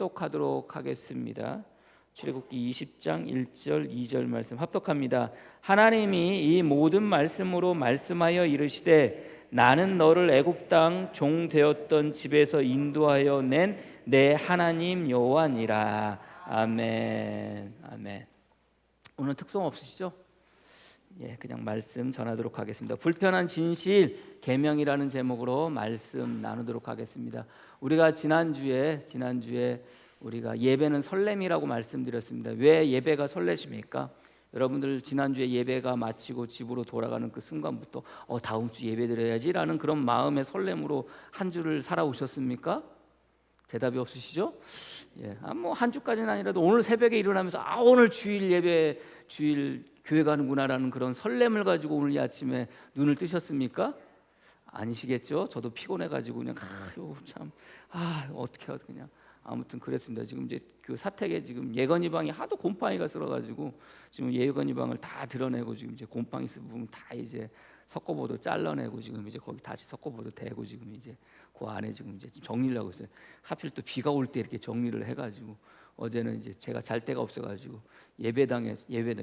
합독하도록 하겠습니다. 출애굽기 20장 1절 2절 말씀 합독합니다. 하나님이 이 모든 말씀으로 말씀하여 이르시되 나는 너를 애굽 땅 종 되었던 집에서 인도하여 낸 내 하나님 여호와니라. 아멘. 아멘. 오늘 특송 없으시죠? 그냥 말씀 전하도록 하겠습니다. 불편한 진실 계명이라는 제목으로 말씀 나누도록 하겠습니다. 우리가 지난주에 우리가 예배는 설렘이라고 말씀드렸습니다. 왜 예배가 설레십니까? 여러분들 지난주에 예배가 마치고 집으로 돌아가는 그 순간부터 다음 주 예배 드려야지라는 그런 마음의 설렘으로 한 주를 살아오셨습니까? 대답이 없으시죠? 뭐 한 주까지는 아니라도 오늘 새벽에 일어나면서 오늘 주일 예배, 주일 교회 가는구나라는 그런 설렘을 가지고 오늘 이 아침에 눈을 뜨셨습니까? 아니시겠죠? 저도 피곤해가지고 그냥 어떻게 그냥 아무튼 그랬습니다. 지금 이제 그 사택에 지금 예건이 방이 하도 곰팡이가 쓸어가지고 지금 예건이 방을 다 드러내고 지금 이제 곰팡이 쓴 부분 다 이제 석고보도 잘라내고 지금 이제 거기 다시 석고보도 대고 지금 이제 그 안에 지금 이제 정리를 하고 있어요. 하필 또 비가 올 때 이렇게 정리를 해가지고 어제는 이제 제가 잘 데가 없어가지고 예배당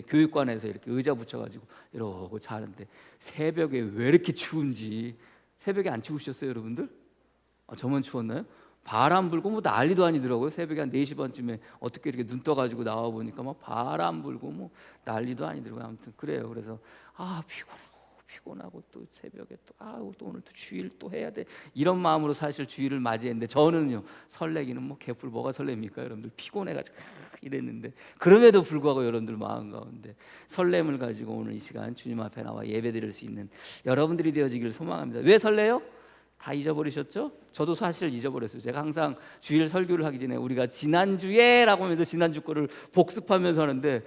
교육관에서 이렇게 의자 붙여가지고 이러고 자는데 새벽에 왜 이렇게 추운지. 새벽에 안 추우셨어요, 여러분들? 저만 추웠나요? 바람 불고 뭐 난리도 아니더라고요. 새벽에 한 4시 반쯤에 어떻게 이렇게 눈 떠가지고 나와 보니까 막 바람 불고 뭐 난리도 아니더라고요. 아무튼 그래요. 그래서 피곤하고 또 새벽에 또 오늘 또 주일 또 해야 돼 이런 마음으로 사실 주일을 맞이했는데 저는요 설레기는 뭐 개뿔 뭐가 설렙니까? 여러분들 피곤해가지고 이랬는데 그럼에도 불구하고 여러분들 마음 가운데 설렘을 가지고 오늘 이 시간 주님 앞에 나와 예배드릴 수 있는 여러분들이 되어지기를 소망합니다. 왜 설레요? 다 잊어버리셨죠? 저도 사실 잊어버렸어요. 제가 항상 주일 설교를 하기 전에 우리가 지난주에라고 하면서 지난주 거를 복습하면서 하는데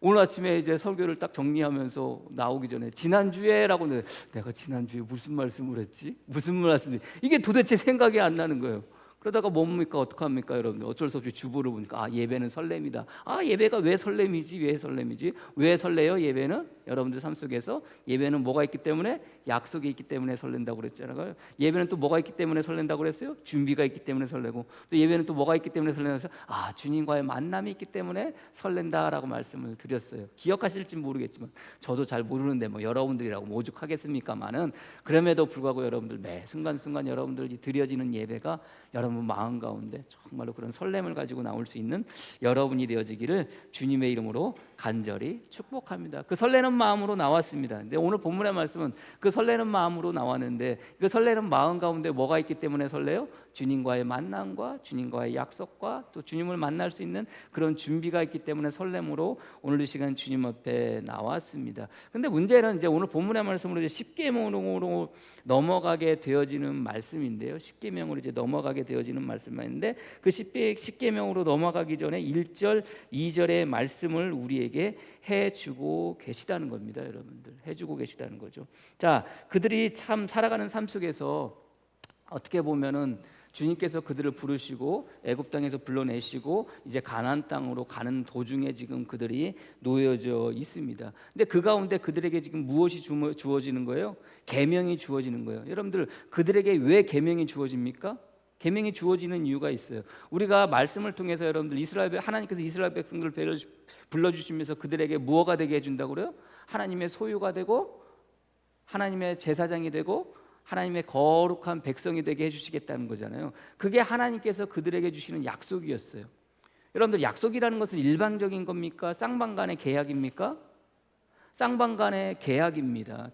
오늘 아침에 이제 설교를 딱 정리하면서 나오기 전에 지난주에라고 하는데 내가 지난주에 무슨 말씀을 했지? 무슨 말씀을 이게 도대체 생각이 안 나는 거예요. 그러다가 뭡니까? 어떡합니까? 여러분들 어쩔 수 없이 주보를 보니까 예배는 설렘이다. 예배가 왜 설렘이지? 왜 설렘이지? 왜 설레요? 예배는 여러분들 삶 속에서 예배는 뭐가 있기 때문에 약속이 있기 때문에 설렌다고 그랬잖아요. 예배는 또 뭐가 있기 때문에 설렌다고 그랬어요? 준비가 있기 때문에 설레고 또 예배는 또 뭐가 있기 때문에 설렌다고 해서 주님과의 만남이 있기 때문에 설렌다라고 말씀을 드렸어요. 기억하실지 모르겠지만 저도 잘 모르는데 뭐 여러분들이라고 오죽하겠습니까만은 그럼에도 불구하고 여러분들 매 순간순간 여러분들이 드려지는 예배가 여러분 마음 가운데 정말로 그런 설렘을 가지고 나올 수 있는 여러분이 되어지기를 주님의 이름으로 간절히 축복합니다. 그 설레는 마음으로 나왔습니다. 근데 오늘 본문의 말씀은 그 설레는 마음으로 나왔는데 그 설레는 마음 가운데 뭐가 있기 때문에 설레요? 주님과의 만남과 주님과의 약속과 또 주님을 만날 수 있는 그런 준비가 있기 때문에 설렘으로 오늘 이 시간 주님 앞에 나왔습니다. 근데 문제는 이제 오늘 본문의 말씀으로 이제 십계명으로 넘어가게 되어지는 말씀인데요. 십계명으로 이제 넘어가게 되어지는 말씀인데 그 십계명으로 넘어가기 전에 1절, 2절의 말씀을 우리에게 해주고 계시다는 겁니다. 여러분들 해주고 계시다는 거죠. 자, 그들이 참 살아가는 삶 속에서 어떻게 보면은 주님께서 그들을 부르시고 애굽 땅에서 불러내시고 이제 가나안 땅으로 가는 도중에 지금 그들이 놓여져 있습니다. 근데 그 가운데 그들에게 지금 무엇이 주어지는 거예요? 계명이 주어지는 거예요. 여러분들 그들에게 왜 계명이 주어집니까? 계명이 주어지는 이유가 있어요. 우리가 말씀을 통해서 여러분들 하나님께서 이스라엘 백성들을 불러주시면서 그들에게 무엇가 되게 해준다고 그래요? 하나님의 소유가 되고 하나님의 제사장이 되고 하나님의 거룩한 백성이 되게 해주시겠다는 거잖아요. 그게 하나님께서 그들에게 주시는 약속이었어요. 여러분들 약속이라는 것은 일방적인 겁니까? 쌍방간의 계약입니까? 쌍방간의 계약입니다.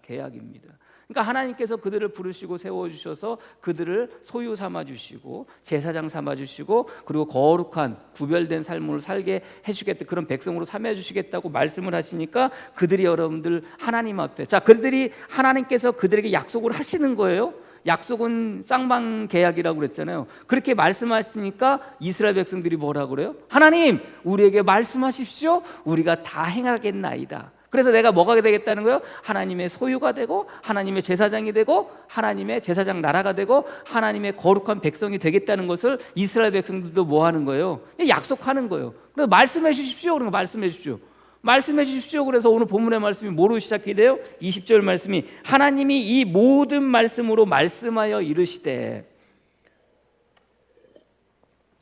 그러니까 하나님께서 그들을 부르시고 세워주셔서 그들을 소유 삼아주시고 제사장 삼아주시고 그리고 거룩한 구별된 삶을 살게 해주겠다, 그런 백성으로 삼아주시겠다고 말씀을 하시니까 그들이 여러분들 하나님 앞에 그들이 하나님께서 그들에게 약속을 하시는 거예요. 약속은 쌍방 계약이라고 그랬잖아요. 그렇게 말씀하시니까 이스라엘 백성들이 뭐라고 그래요? 하나님 우리에게 말씀하십시오. 우리가 다 행하겠나이다. 그래서 내가 뭐가 되겠다는 거예요? 하나님의 소유가 되고 하나님의 제사장이 되고 하나님의 제사장 나라가 되고 하나님의 거룩한 백성이 되겠다는 것을 이스라엘 백성들도 뭐 하는 거예요? 약속하는 거예요. 그래서 말씀해 주십시오. 그런 거 말씀해 주십시오. 말씀해 주십시오. 그래서 오늘 본문의 말씀이 뭐로 시작이 돼요? 20절 말씀이 하나님이 이 모든 말씀으로 말씀하여 이르시되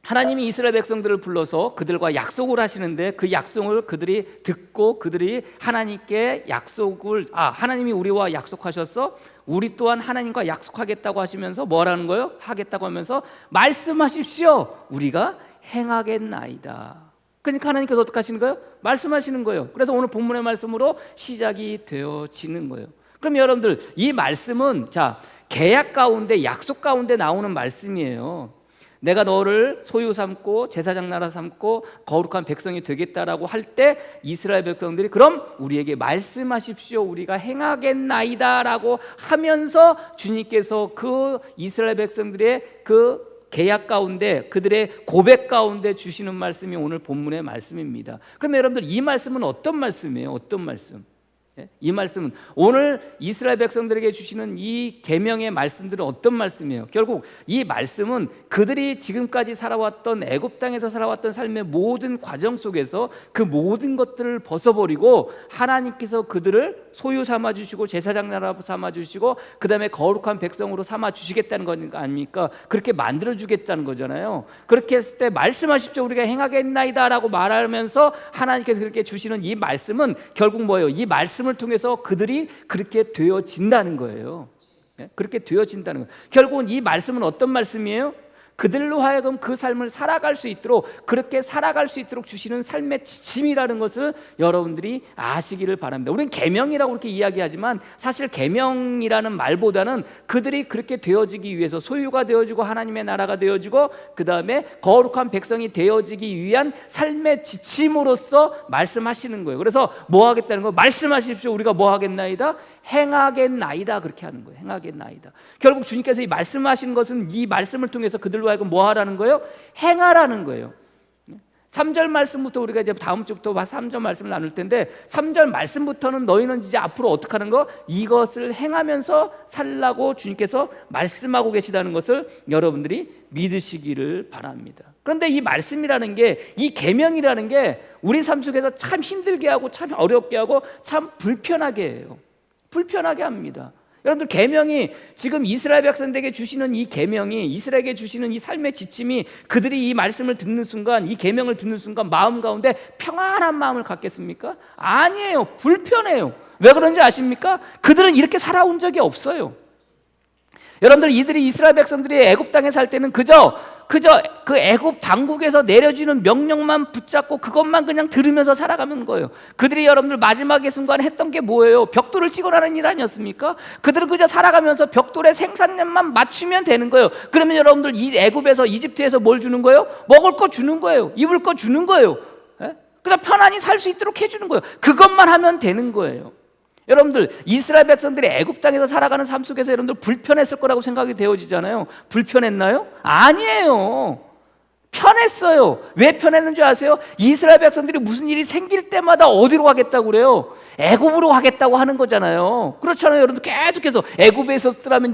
하나님이 이스라엘 백성들을 불러서 그들과 약속을 하시는데 그 약속을 그들이 듣고 그들이 하나님께 하나님이 우리와 약속하셔서 우리 또한 하나님과 약속하겠다고 하시면서 뭐라는 거예요? 하겠다고 하면서 말씀하십시오. 우리가 행하겠나이다. 그러니까 하나님께서 어떻게 하시는 거예요? 말씀하시는 거예요. 그래서 오늘 본문의 말씀으로 시작이 되어지는 거예요. 그럼 여러분들 이 말씀은 계약 가운데 약속 가운데 나오는 말씀이에요. 내가 너를 소유 삼고 제사장 나라 삼고 거룩한 백성이 되겠다라고 할 때 이스라엘 백성들이 그럼 우리에게 말씀하십시오. 우리가 행하겠나이다라고 하면서 주님께서 그 이스라엘 백성들의 그 계약 가운데 그들의 고백 가운데 주시는 말씀이 오늘 본문의 말씀입니다. 그럼 여러분들 이 말씀은 어떤 말씀이에요? 어떤 말씀? 이 말씀은 오늘 이스라엘 백성들에게 주시는 이 계명의 말씀들은 어떤 말씀이에요? 결국 이 말씀은 그들이 지금까지 살아왔던 애굽 땅에서 살아왔던 삶의 모든 과정 속에서 그 모든 것들을 벗어버리고 하나님께서 그들을 소유 삼아 주시고 제사장 나라 삼아 주시고 그 다음에 거룩한 백성으로 삼아 주시겠다는 거 아닙니까? 그렇게 만들어 주겠다는 거잖아요. 그렇게 했을 때 말씀하십시오. 우리가 행하겠나이다 라고 말하면서 하나님께서 그렇게 주시는 이 말씀은 결국 뭐예요? 이 말씀을 통해서 그들이 그렇게 되어진다는 거예요. 그렇게 되어진다는 거예요. 결국은 이 말씀은 어떤 말씀이에요? 그들로 하여금 그 삶을 살아갈 수 있도록 그렇게 살아갈 수 있도록 주시는 삶의 지침이라는 것을 여러분들이 아시기를 바랍니다. 우리는 계명이라고 그렇게 이야기하지만 사실 계명이라는 말보다는 그들이 그렇게 되어지기 위해서 소유가 되어지고 하나님의 나라가 되어지고 그 다음에 거룩한 백성이 되어지기 위한 삶의 지침으로서 말씀하시는 거예요. 그래서 뭐 하겠다는 거예요? 말씀하십시오. 우리가 뭐 하겠나이다? 행하겠나이다. 그렇게 하는 거예요. 행하겠나이다. 결국 주님께서 이 말씀하신 것은 이 말씀을 통해서 그들로 하여금 뭐 하라는 거예요? 행하라는 거예요. 3절 말씀부터 우리가 이제 다음 주부터 3절 말씀을 나눌 텐데 3절 말씀부터는 너희는 이제 앞으로 어떻게 하는 거? 이것을 행하면서 살라고 주님께서 말씀하고 계시다는 것을 여러분들이 믿으시기를 바랍니다. 그런데 이 말씀이라는 게, 이 계명이라는 게 우리 삶 속에서 참 힘들게 하고 참 어렵게 하고 참 불편하게 해요. 불편하게 합니다. 여러분들 계명이 지금 이스라엘 백성들에게 주시는 이 계명이, 이스라엘에게 주시는 이 삶의 지침이 그들이 이 말씀을 듣는 순간, 이 계명을 듣는 순간 마음 가운데 평안한 마음을 갖겠습니까? 아니에요. 불편해요. 왜 그런지 아십니까? 그들은 이렇게 살아온 적이 없어요. 여러분들 이들이 이스라엘 백성들이 애굽 땅에 살 때는 그저 그 애굽 당국에서 내려주는 명령만 붙잡고 그것만 그냥 들으면서 살아가는 거예요. 그들이 여러분들 마지막의 순간에 했던 게 뭐예요? 벽돌을 찍어나는 일 아니었습니까? 그들은 그저 살아가면서 벽돌의 생산량만 맞추면 되는 거예요. 그러면 여러분들 이 애굽에서, 이집트에서 뭘 주는 거예요? 먹을 거 주는 거예요. 입을 거 주는 거예요. 그냥 편안히 살 수 있도록 해주는 거예요. 그것만 하면 되는 거예요. 여러분들 이스라엘 백성들이 애굽 땅에서 살아가는 삶 속에서 여러분들 불편했을 거라고 생각이 되어지잖아요. 불편했나요? 아니에요. 편했어요. 왜 편했는지 아세요? 이스라엘 백성들이 무슨 일이 생길 때마다 어디로 가겠다고 그래요? 애굽으로 가겠다고 하는 거잖아요. 그렇잖아요. 여러분들 계속해서 애굽에 있었더라면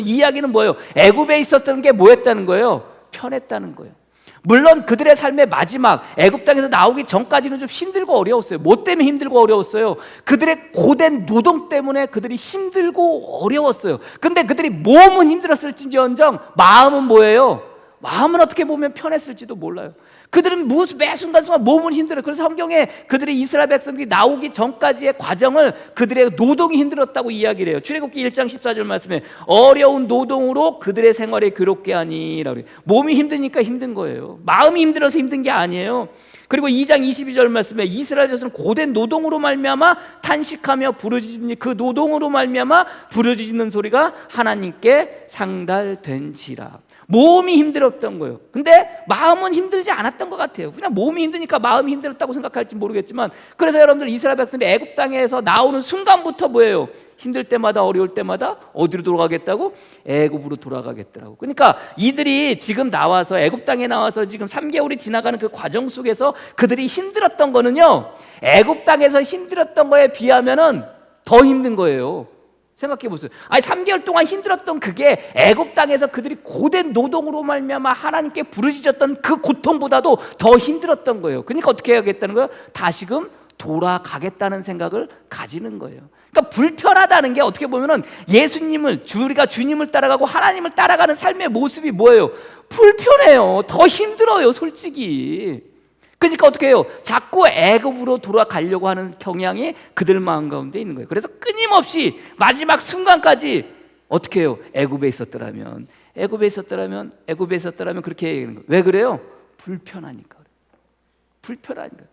이야기는 뭐예요? 애굽에 있었던 게 뭐였다는 거예요? 편했다는 거예요. 물론 그들의 삶의 마지막 애굽 땅에서 나오기 전까지는 좀 힘들고 어려웠어요. 뭐 때문에 힘들고 어려웠어요? 그들의 고된 노동 때문에 그들이 힘들고 어려웠어요. 근데 그들이 몸은 힘들었을지언정 마음은 뭐예요? 마음은 어떻게 보면 편했을지도 몰라요. 그들은 매 순간순간 몸은 힘들어요. 그래서 성경에 그들이 이스라엘 백성들이 나오기 전까지의 과정을 그들의 노동이 힘들었다고 이야기를 해요. 출애굽기 1장 14절 말씀에 어려운 노동으로 그들의 생활에 괴롭게 하니라고 그래요. 몸이 힘드니까 힘든 거예요. 마음이 힘들어서 힘든 게 아니에요. 그리고 2장 22절 말씀에 이스라엘 자손은 고된 노동으로 말미암아 탄식하며 부르짖는, 그 노동으로 말미암아 부르짖는 소리가 하나님께 상달된지라. 몸이 힘들었던 거예요. 근데 마음은 힘들지 않았던 것 같아요. 그냥 몸이 힘드니까 마음이 힘들었다고 생각할지 모르겠지만, 그래서 여러분들 이스라엘 백성들이 애굽 땅에서 나오는 순간부터 뭐예요? 힘들 때마다 어려울 때마다 어디로 돌아가겠다고? 애굽으로 돌아가겠더라고. 그러니까 이들이 지금 나와서 애굽 땅에 나와서 지금 3개월이 지나가는 그 과정 속에서 그들이 힘들었던 거는요, 애굽 땅에서 힘들었던 거에 비하면은 더 힘든 거예요. 생각해 보세요. 3개월 동안 힘들었던 그게 애굽 땅에서 그들이 고된 노동으로 말미암아 하나님께 부르짖었던 그 고통보다도 더 힘들었던 거예요. 그러니까 어떻게 해야겠다는 거예요? 다시금 돌아가겠다는 생각을 가지는 거예요. 그러니까 불편하다는 게 어떻게 보면은 예수님을, 우리가 주님을 따라가고 하나님을 따라가는 삶의 모습이 뭐예요? 불편해요. 더 힘들어요, 솔직히. 그러니까 어떻게 해요? 자꾸 애굽으로 돌아가려고 하는 경향이 그들 마음 가운데 있는 거예요. 그래서 끊임없이 마지막 순간까지 어떻게 해요? 애굽에 있었더라면 그렇게 얘기하는 거예요. 왜 그래요? 불편하니까. 불편하니까.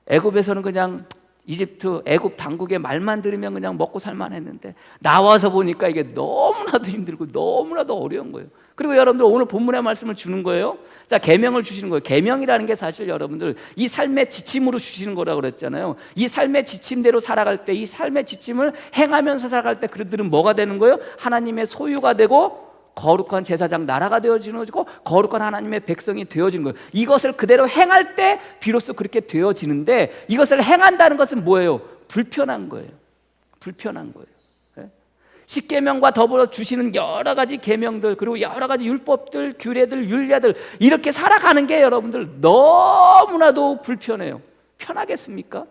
애굽에서는 그냥 이집트 애굽 당국의 말만 들으면 그냥 먹고 살만 했는데 나와서 보니까 이게 너무나도 힘들고 너무나도 어려운 거예요. 그리고 여러분들 오늘 본문의 말씀을 주는 거예요. 자, 계명을 주시는 거예요. 계명이라는 게 사실 여러분들 이 삶의 지침으로 주시는 거라고 그랬잖아요. 이 삶의 지침대로 살아갈 때, 이 삶의 지침을 행하면서 살아갈 때 그들은 뭐가 되는 거예요? 하나님의 소유가 되고 거룩한 제사장 나라가 되어지는 거고 거룩한 하나님의 백성이 되어지는 거예요. 이것을 그대로 행할 때 비로소 그렇게 되어지는데, 이것을 행한다는 것은 뭐예요? 불편한 거예요. 불편한 거예요. 십계명과 더불어 주시는 여러 가지 계명들, 그리고 여러 가지 율법들, 규례들, 율례들, 이렇게 살아가는 게 여러분들 너무나도 불편해요. 편하겠습니까?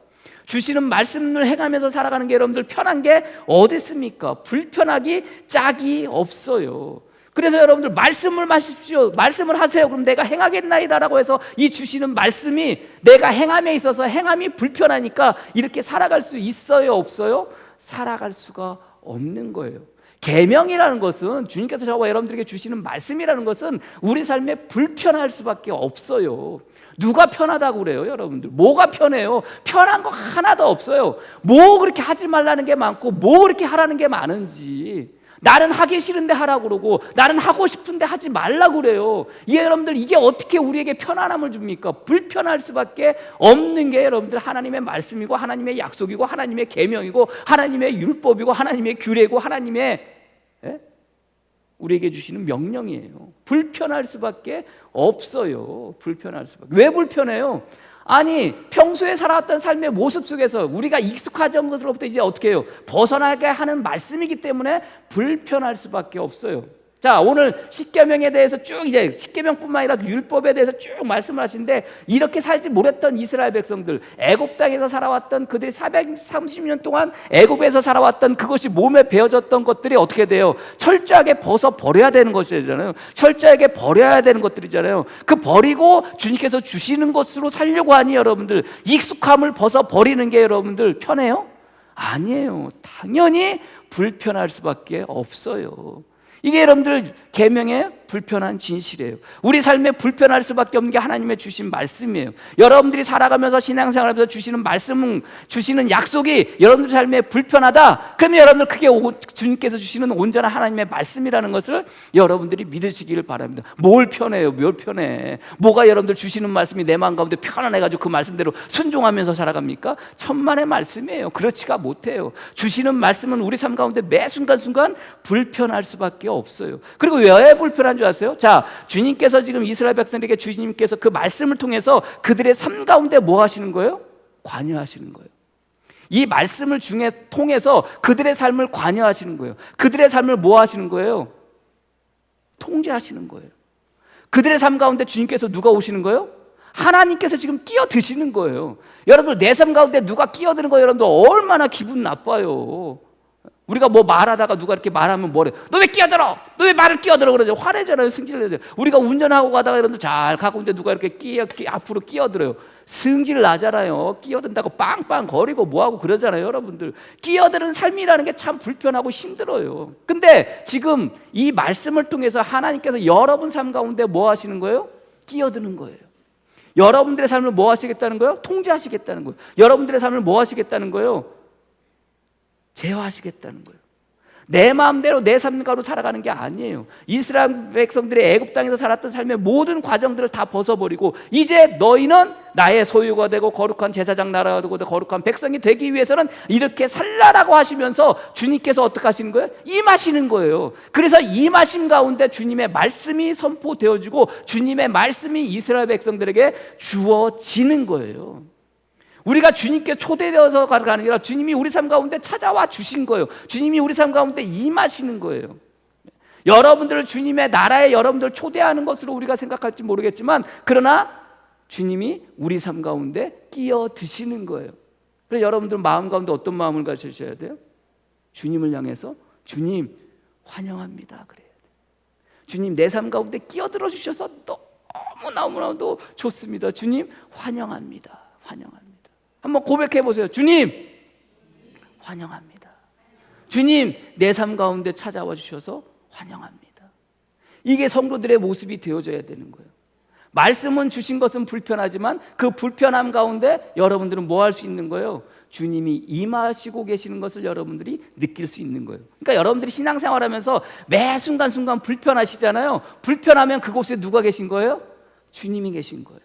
주시는 말씀을 행하면서 살아가는 게 여러분들 편한 게 어디 있습니까? 불편하기 짝이 없어요. 그래서 여러분들 말씀을 마십시오, 말씀을 하세요. 그럼 내가 행하겠나이다라고 해서 이 주시는 말씀이 내가 행함에 있어서 행함이 불편하니까 이렇게 살아갈 수 있어요, 없어요? 살아갈 수가 없는 거예요. 계명이라는 것은, 주님께서 저와 여러분들에게 주시는 말씀이라는 것은 우리 삶에 불편할 수밖에 없어요. 누가 편하다고 그래요, 여러분들? 뭐가 편해요? 편한 거 하나도 없어요. 뭐 그렇게 하지 말라는 게 많고 뭐 그렇게 하라는 게 많은지. 나는 하기 싫은데 하라고 그러고 나는 하고 싶은데 하지 말라고 그래요. 여러분들, 이게 어떻게 우리에게 편안함을 줍니까? 불편할 수밖에 없는 게 여러분들 하나님의 말씀이고 하나님의 약속이고 하나님의 계명이고 하나님의 율법이고 하나님의 규례고 하나님의 우리에게 주시는 명령이에요. 불편할 수밖에 없어요. 불편할 수밖에. 왜 불편해요? 아니, 평소에 살아왔던 삶의 모습 속에서 우리가 익숙하던 것으로부터 이제 어떻게 해요? 벗어나게 하는 말씀이기 때문에 불편할 수밖에 없어요. 자, 오늘 십계명에 대해서 쭉, 이제 십계명뿐만 아니라 율법에 대해서 쭉 말씀을 하시는데, 이렇게 살지 못했던 이스라엘 백성들, 애굽 땅에서 살아왔던 그들이 430년 동안 애굽에서 살아왔던 그것이 몸에 배어졌던 것들이 어떻게 돼요? 철저하게 벗어 버려야 되는 것이잖아요. 철저하게 버려야 되는 것들이잖아요. 그 버리고 주님께서 주시는 것으로 살려고 하니 여러분들, 익숙함을 벗어 버리는 게 여러분들 편해요? 아니에요. 당연히 불편할 수밖에 없어요. 이게 여러분들 계명의 불편한 진실이에요. 우리 삶에 불편할 수밖에 없는 게 하나님의 주신 말씀이에요. 여러분들이 살아가면서 신앙생활하면서 주시는 말씀, 주시는 약속이 여러분들 삶에 불편하다, 그러면 여러분들 그게 주님께서 주시는 온전한 하나님의 말씀이라는 것을 여러분들이 믿으시기를 바랍니다. 뭘 편해요? 뭘 편해? 뭐가 여러분들 주시는 말씀이 내 마음 가운데 편안해가지고 그 말씀대로 순종하면서 살아갑니까? 천만의 말씀이에요. 그렇지가 못해요. 주시는 말씀은 우리 삶 가운데 매 순간순간 불편할 수밖에 없어요. 그리고 왜 불편한 줄 아세요? 자, 주님께서 지금 이스라엘 백성에게 주님께서 그 말씀을 통해서 그들의 삶 가운데 뭐 하시는 거예요? 관여하시는 거예요. 이 말씀을 통해서 그들의 삶을 관여하시는 거예요. 그들의 삶을 뭐 하시는 거예요? 통제하시는 거예요. 그들의 삶 가운데 주님께서 누가 오시는 거예요? 하나님께서 지금 끼어드시는 거예요. 여러분, 내 삶 가운데 누가 끼어드는 거예요? 여러분들 얼마나 기분 나빠요. 우리가 뭐 말하다가 누가 이렇게 말하면 뭐래? 너 왜 끼어들어? 너 왜 말을 끼어들어? 그러죠. 화내잖아요. 승질을 내죠. 우리가 운전하고 가다가 여러분들 잘 가고 있는데 누가 이렇게 앞으로 끼어들어요. 승질 나잖아요. 끼어든다고 빵빵 거리고 뭐하고 그러잖아요. 여러분들, 끼어드는 삶이라는 게 참 불편하고 힘들어요. 근데 지금 이 말씀을 통해서 하나님께서 여러분 삶 가운데 뭐 하시는 거예요? 끼어드는 거예요. 여러분들의 삶을 뭐 하시겠다는 거예요? 통제하시겠다는 거예요. 여러분들의 삶을 뭐 하시겠다는 거예요? 제어하시겠다는 거예요. 내 마음대로 내 삶가로 살아가는 게 아니에요. 이스라엘 백성들이 애굽 땅에서 살았던 삶의 모든 과정들을 다 벗어버리고 이제 너희는 나의 소유가 되고 거룩한 제사장 나라가 되고 거룩한 백성이 되기 위해서는 이렇게 살라라고 하시면서 주님께서 어떻게 하시는 거예요? 임하시는 거예요. 그래서 임하심 가운데 주님의 말씀이 선포되어지고 주님의 말씀이 이스라엘 백성들에게 주어지는 거예요. 우리가 주님께 초대되어서 가는 게 아니라 주님이 우리 삶 가운데 찾아와 주신 거예요. 주님이 우리 삶 가운데 임하시는 거예요. 여러분들을 주님의 나라에 여러분들을 초대하는 것으로 우리가 생각할지 모르겠지만, 그러나 주님이 우리 삶 가운데 끼어드시는 거예요. 그래서 여러분들 마음 가운데 어떤 마음을 가지셔야 돼요? 주님을 향해서 주님 환영합니다 그래야 돼요. 주님 내 삶 가운데 끼어들어 주셔서 너무너무나도 좋습니다. 주님 환영합니다. 환영합니다. 한번 고백해 보세요. 주님 환영합니다. 주님 내 삶 가운데 찾아와 주셔서 환영합니다. 이게 성도들의 모습이 되어져야 되는 거예요. 말씀은 주신 것은 불편하지만 그 불편함 가운데 여러분들은 뭐 할 수 있는 거예요? 주님이 임하시고 계시는 것을 여러분들이 느낄 수 있는 거예요. 그러니까 여러분들이 신앙생활하면서 매 순간순간 불편하시잖아요. 불편하면 그곳에 누가 계신 거예요? 주님이 계신 거예요.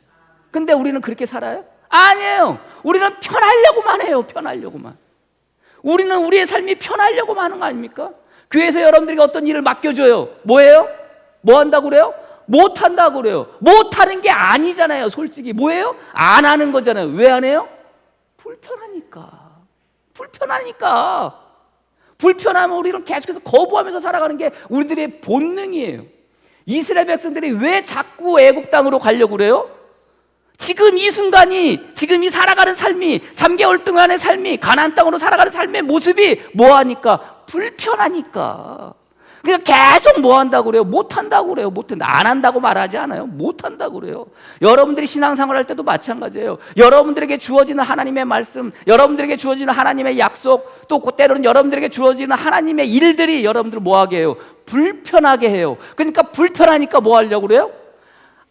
근데 우리는 그렇게 살아요? 아니에요. 우리는 편하려고만 해요. 편하려고만. 우리는 우리의 삶이 편하려고만 하는 거 아닙니까? 교회에서 여러분들에게 어떤 일을 맡겨줘요. 뭐예요? 뭐 한다고 그래요? 못한다고 그래요. 못하는 게 아니잖아요. 솔직히 뭐예요? 안 하는 거잖아요. 왜 안 해요? 불편하니까. 불편하니까. 불편하면 우리는 계속해서 거부하면서 살아가는 게 우리들의 본능이에요. 이스라엘 백성들이 왜 자꾸 애굽 땅으로 가려고 그래요? 지금 이 순간이, 지금 이 살아가는 삶이, 3개월 동안의 삶이, 가나안 땅으로 살아가는 삶의 모습이 뭐하니까? 불편하니까. 그러니까 계속 뭐 한다고 그래요? 못한다고 그래요. 못한다. 안 한다고 말하지 않아요. 못한다고 그래요. 여러분들이 신앙생활 할 때도 마찬가지예요. 여러분들에게 주어지는 하나님의 말씀, 여러분들에게 주어지는 하나님의 약속, 또 때로는 여러분들에게 주어지는 하나님의 일들이 여러분들을 뭐 하게 해요? 불편하게 해요. 그러니까 불편하니까 뭐 하려고 그래요?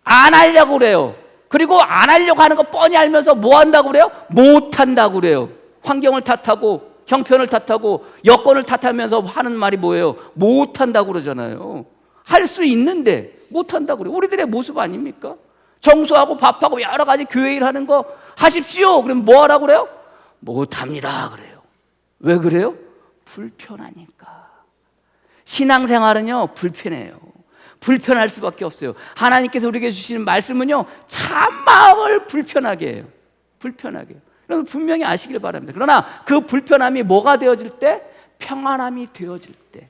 안 하려고 그래요. 그리고 안 하려고 하는 거 뻔히 알면서 뭐 한다고 그래요? 못한다고 그래요. 환경을 탓하고 형편을 탓하고 여건을 탓하면서 하는 말이 뭐예요? 못한다고 그러잖아요. 할 수 있는데 못한다고 그래요. 우리들의 모습 아닙니까? 청소하고 밥하고 여러 가지 교회 일 하는 거 하십시오. 그럼 뭐 하라고 그래요? 못합니다 그래요. 왜 그래요? 불편하니까. 신앙생활은요 불편해요. 불편할 수밖에 없어요. 하나님께서 우리에게 주시는 말씀은요 참 마음을 불편하게 해요. 불편하게 해요. 여러분 분명히 아시길 바랍니다. 그러나 그 불편함이 뭐가 되어질 때? 평안함이 되어질 때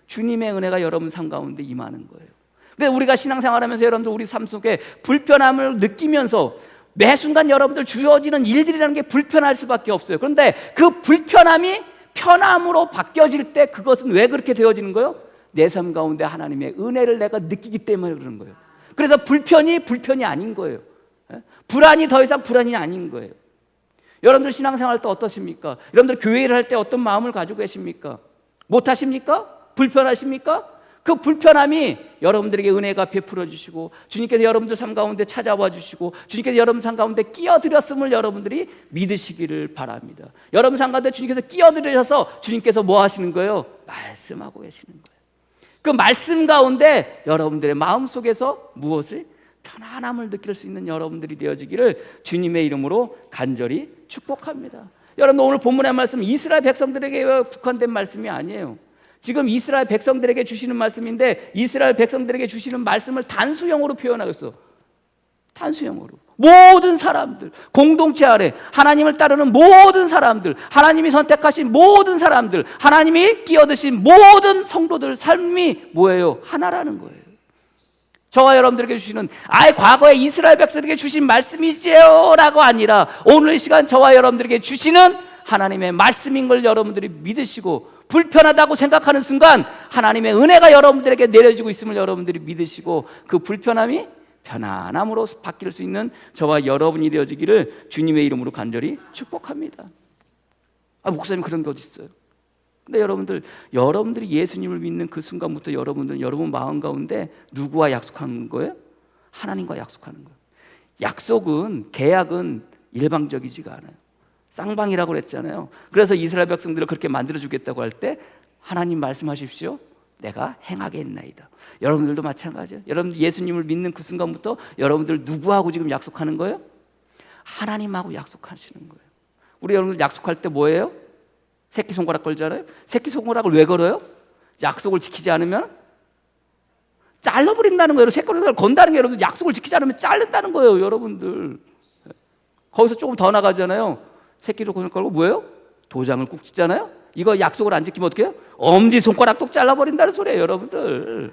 주님의 은혜가 여러분 삶 가운데 임하는 거예요. 그래서 우리가 신앙생활하면서 여러분들 우리 삶 속에 불편함을 느끼면서 매 순간 여러분들 주어지는 일들이라는 게 불편할 수밖에 없어요. 그런데 그 불편함이 편함으로 바뀌어질 때 그것은 왜 그렇게 되어지는 거예요? 내 삶 가운데 하나님의 은혜를 내가 느끼기 때문에 그러는 거예요. 그래서 불편이 아닌 거예요. 불안이 더 이상 불안이 아닌 거예요. 여러분들 신앙생활 때 어떠십니까? 여러분들 교회 일을 할 때 어떤 마음을 가지고 계십니까? 못하십니까? 불편하십니까? 그 불편함이 여러분들에게 은혜가 베풀어 주시고 주님께서 여러분들 삶 가운데 찾아와 주시고 주님께서 여러분 삶 가운데 끼어들였음을 여러분들이 믿으시기를 바랍니다. 여러분 삶 가운데 주님께서 끼어들으셔서 주님께서 뭐 하시는 거예요? 말씀하고 계시는 거예요. 그 말씀 가운데 여러분들의 마음속에서 무엇을? 편안함을 느낄 수 있는 여러분들이 되어지기를 주님의 이름으로 간절히 축복합니다. 여러분 오늘 본문의 말씀 이스라엘 백성들에게 국한된 말씀이 아니에요. 지금 이스라엘 백성들에게 주시는 말씀인데 이스라엘 백성들에게 주시는 말씀을 단수형으로 표현하겠어. 단수형으로 모든 사람들, 공동체 아래 하나님을 따르는 모든 사람들, 하나님이 선택하신 모든 사람들, 하나님이 끼어드신 모든 성도들 삶이 뭐예요? 하나라는 거예요. 저와 여러분들에게 주시는 과거에 이스라엘 백성들에게 주신 말씀이지요 라고 아니라 오늘 이 시간 저와 여러분들에게 주시는 하나님의 말씀인 걸 여러분들이 믿으시고 불편하다고 생각하는 순간 하나님의 은혜가 여러분들에게 내려지고 있음을 여러분들이 믿으시고 그 불편함이 편안함으로 바뀔 수 있는 저와 여러분이 되어지기를 주님의 이름으로 간절히 축복합니다. 목사님 그런 게 어디 있어요? 근데 여러분들이 예수님을 믿는 그 순간부터 여러분 마음 가운데 누구와 약속하는 거예요? 하나님과 약속하는 거예요. 약속은, 계약은 일방적이지가 않아요. 쌍방이라고 그랬잖아요. 그래서 이스라엘 백성들을 그렇게 만들어주겠다고 할 때 하나님 말씀하십시오. 내가 행하겠나이다. 여러분들도 마찬가지예요. 여러분 예수님을 믿는 그 순간부터 여러분들 누구하고 지금 약속하는 거예요? 하나님하고 약속하시는 거예요. 우리 여러분들 약속할 때 뭐예요? 새끼손가락 걸잖아요. 새끼손가락을 왜 걸어요? 약속을 지키지 않으면 잘라버린다는 거예요. 새끼손가락을 건다는 게 여러분들 약속을 지키지 않으면 자른다는 거예요. 여러분들 거기서 조금 더 나가잖아요. 새끼손가락 걸고 뭐예요? 도장을 꾹 찍잖아요. 이거 약속을 안 지키면 어떻게 해요? 엄지손가락 똑 잘라버린다는 소리예요. 여러분들.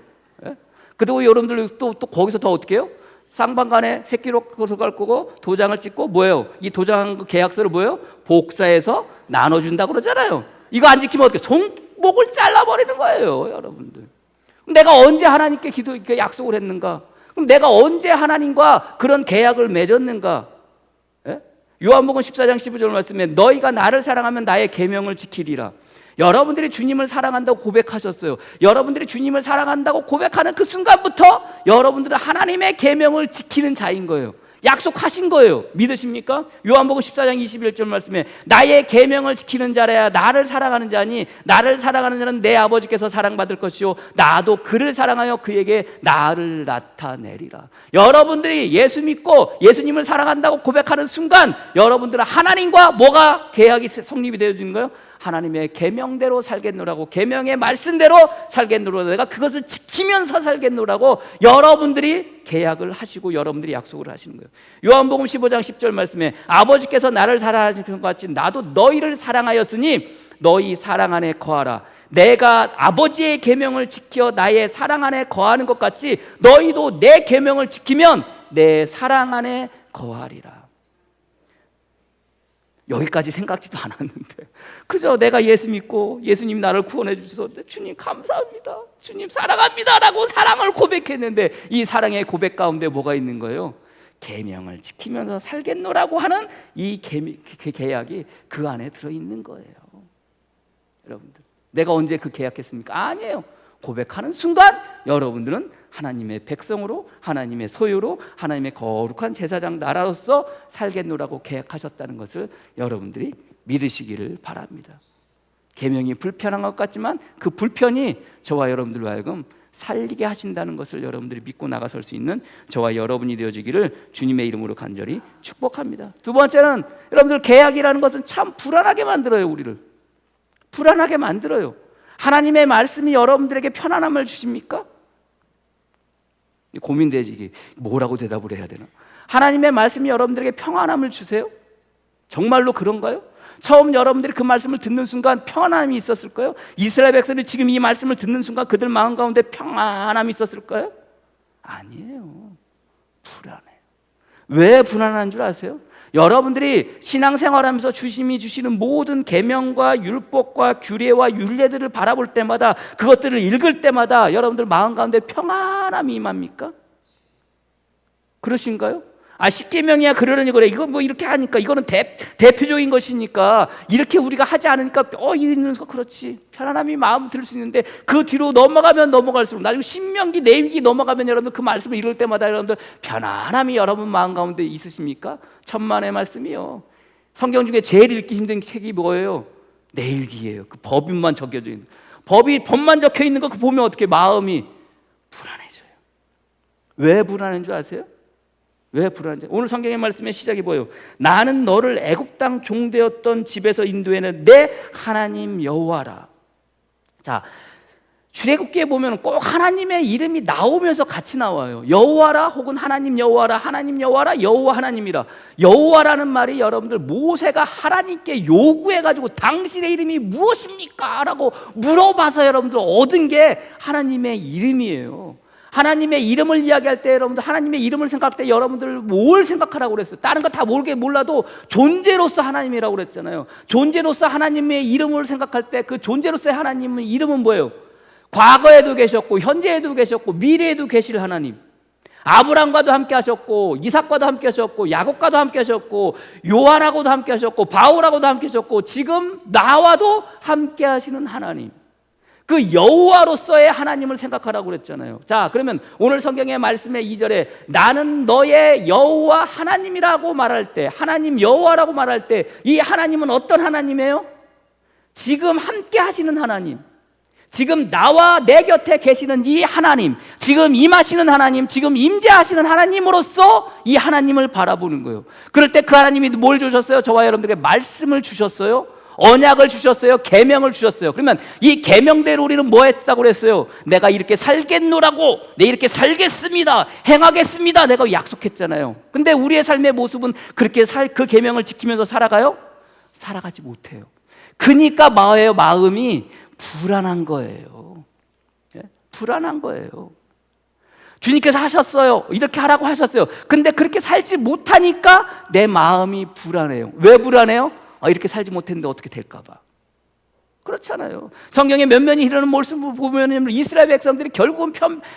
그리고 여러분들 또 거기서 더 어떻게 해요? 쌍방간에 새끼로 갈 거고 도장을 찍고 뭐예요? 이 도장 계약서를 뭐예요? 복사해서 나눠준다 그러잖아요. 이거 안 지키면 어떻게 손목을 잘라버리는 거예요, 여러분들. 내가 언제 하나님께 약속을 했는가? 그럼 내가 언제 하나님과 그런 계약을 맺었는가? 예? 요한복음 14장 15절 말씀에 너희가 나를 사랑하면 나의 계명을 지키리라. 여러분들이 주님을 사랑한다고 고백하셨어요. 여러분들이 주님을 사랑한다고 고백하는 그 순간부터 여러분들은 하나님의 계명을 지키는 자인 거예요. 약속하신 거예요. 믿으십니까? 요한복음 14장 21절 말씀에 나의 계명을 지키는 자라야 나를 사랑하는 자니 나를 사랑하는 자는 내 아버지께서 사랑받을 것이요 나도 그를 사랑하여 그에게 나를 나타내리라. 여러분들이 예수 믿고 예수님을 사랑한다고 고백하는 순간 여러분들은 하나님과 뭐가 계약이 성립이 되어지는 거예요? 하나님의 계명대로 살겠노라고, 계명의 말씀대로 살겠노라고, 내가 그것을 지키면서 살겠노라고 여러분들이 계약을 하시고 여러분들이 약속을 하시는 거예요. 요한복음 15장 10절 말씀에 아버지께서 나를 사랑하신 것 같이 나도 너희를 사랑하였으니 너희 사랑 안에 거하라. 내가 아버지의 계명을 지켜 나의 사랑 안에 거하는 것 같이 너희도 내 계명을 지키면 내 사랑 안에 거하리라. 여기까지 생각지도 않았는데 그저 내가 예수 믿고 예수님이 나를 구원해 주셨는데 주님 감사합니다, 주님 사랑합니다 라고 사랑을 고백했는데 이 사랑의 고백 가운데 뭐가 있는 거예요? 계명을 지키면서 살겠노라고 하는 이 계약이 그 안에 들어있는 거예요. 여러분들, 내가 언제 그 계약했습니까? 아니에요. 고백하는 순간 여러분들은 하나님의 백성으로, 하나님의 소유로, 하나님의 거룩한 제사장 나라로서 살겠노라고 계약하셨다는 것을 여러분들이 믿으시기를 바랍니다. 계명이 불편한 것 같지만 그 불편이 저와 여러분들로 하여금 살리게 하신다는 것을 여러분들이 믿고 나가설 수 있는 저와 여러분이 되어지기를 주님의 이름으로 간절히 축복합니다. 두 번째는 여러분들, 계약이라는 것은 참 불안하게 만들어요. 우리를 불안하게 만들어요. 하나님의 말씀이 여러분들에게 편안함을 주십니까? 고민되지. 이게 뭐라고 대답을 해야 되나? 하나님의 말씀이 여러분들에게 평안함을 주세요? 정말로 그런가요? 처음 여러분들이 그 말씀을 듣는 순간 평안함이 있었을까요? 이스라엘 백성들이 지금 이 말씀을 듣는 순간 그들 마음 가운데 평안함이 있었을까요? 아니에요. 불안해요. 왜 불안한 줄 아세요? 여러분들이 신앙생활하면서 주님이 주시는 모든 계명과 율법과 규례와 율례들을 바라볼 때마다, 그것들을 읽을 때마다 여러분들 마음 가운데 평안함이 임합니까? 그러신가요? 십계명이야 그러려니 그래. 이거 뭐 이렇게 하니까 이거는 대표적인 것이니까 이렇게 우리가 하지 않으니까 이러는 거 그렇지. 편안함이 마음 들 수 있는데 그 뒤로 넘어가면 넘어갈수록 나중에 신명기 레위기 넘어가면 여러분들 그 말씀을 읽을 때마다 여러분들 편안함이 여러분 마음 가운데 있으십니까? 천만의 말씀이요. 성경 중에 제일 읽기 힘든 책이 뭐예요? 내일기예요. 그 법만 적혀져 있는, 법만 적혀 있는 거 그 보면 어떻게 마음이 불안해져요. 왜 불안한 줄 아세요? 왜 불안한지. 오늘 성경의 말씀의 시작이 뭐예요? 나는 너를 애굽 땅 종되었던 집에서 인도해낸 내 하나님 여호와라. 자, 출애굽기에 보면 꼭 하나님의 이름이 나오면서 같이 나와요. 여호와라, 혹은 하나님 여호와라, 하나님 여호와라, 여호와 하나님이라. 여호와라는 말이 여러분들 모세가 하나님께 요구해가지고 당신의 이름이 무엇입니까? 라고 물어봐서 여러분들 얻은 게 하나님의 이름이에요. 하나님의 이름을 이야기할 때 여러분들, 하나님의 이름을 생각할 때 여러분들 뭘 생각하라고 그랬어요? 다른 거 다 몰라도 존재로서 하나님이라고 그랬잖아요. 존재로서 하나님의 이름을 생각할 때 그 존재로서의 하나님의 이름은 뭐예요? 과거에도 계셨고 현재에도 계셨고 미래에도 계실 하나님. 아브람과도 함께 하셨고 이삭과도 함께 하셨고 야곱과도 함께 하셨고 요한하고도 함께 하셨고 바울하고도 함께 하셨고 지금 나와도 함께 하시는 하나님. 그 여호와로서의 하나님을 생각하라고 그랬잖아요. 자, 그러면 오늘 성경의 말씀의 2절에 나는 너의 여호와 하나님이라고 말할 때, 하나님 여호와라고 말할 때 이 하나님은 어떤 하나님이에요? 지금 함께 하시는 하나님, 지금 나와 내 곁에 계시는 이 하나님, 지금 임하시는 하나님, 지금 임재하시는 하나님으로서 이 하나님을 바라보는 거예요. 그럴 때 그 하나님이 뭘 주셨어요? 저와 여러분들에게 말씀을 주셨어요. 언약을 주셨어요. 계명을 주셨어요. 그러면 이 계명대로 우리는 뭐 했다고 그랬어요? 내가 이렇게 살겠노라고, 내 이렇게 살겠습니다, 행하겠습니다, 내가 약속했잖아요. 근데 우리의 삶의 모습은 그렇게 그 계명을 지키면서 살아가요? 살아가지 못해요. 그러니까 마음이 불안한 거예요. 불안한 거예요. 주님께서 하셨어요. 이렇게 하라고 하셨어요. 근데 그렇게 살지 못하니까 내 마음이 불안해요. 왜 불안해요? 이렇게 살지 못했는데 어떻게 될까 봐. 그렇잖아요. 성경에 면면이 흐르는 모습을 보면 이스라엘 백성들이 결국은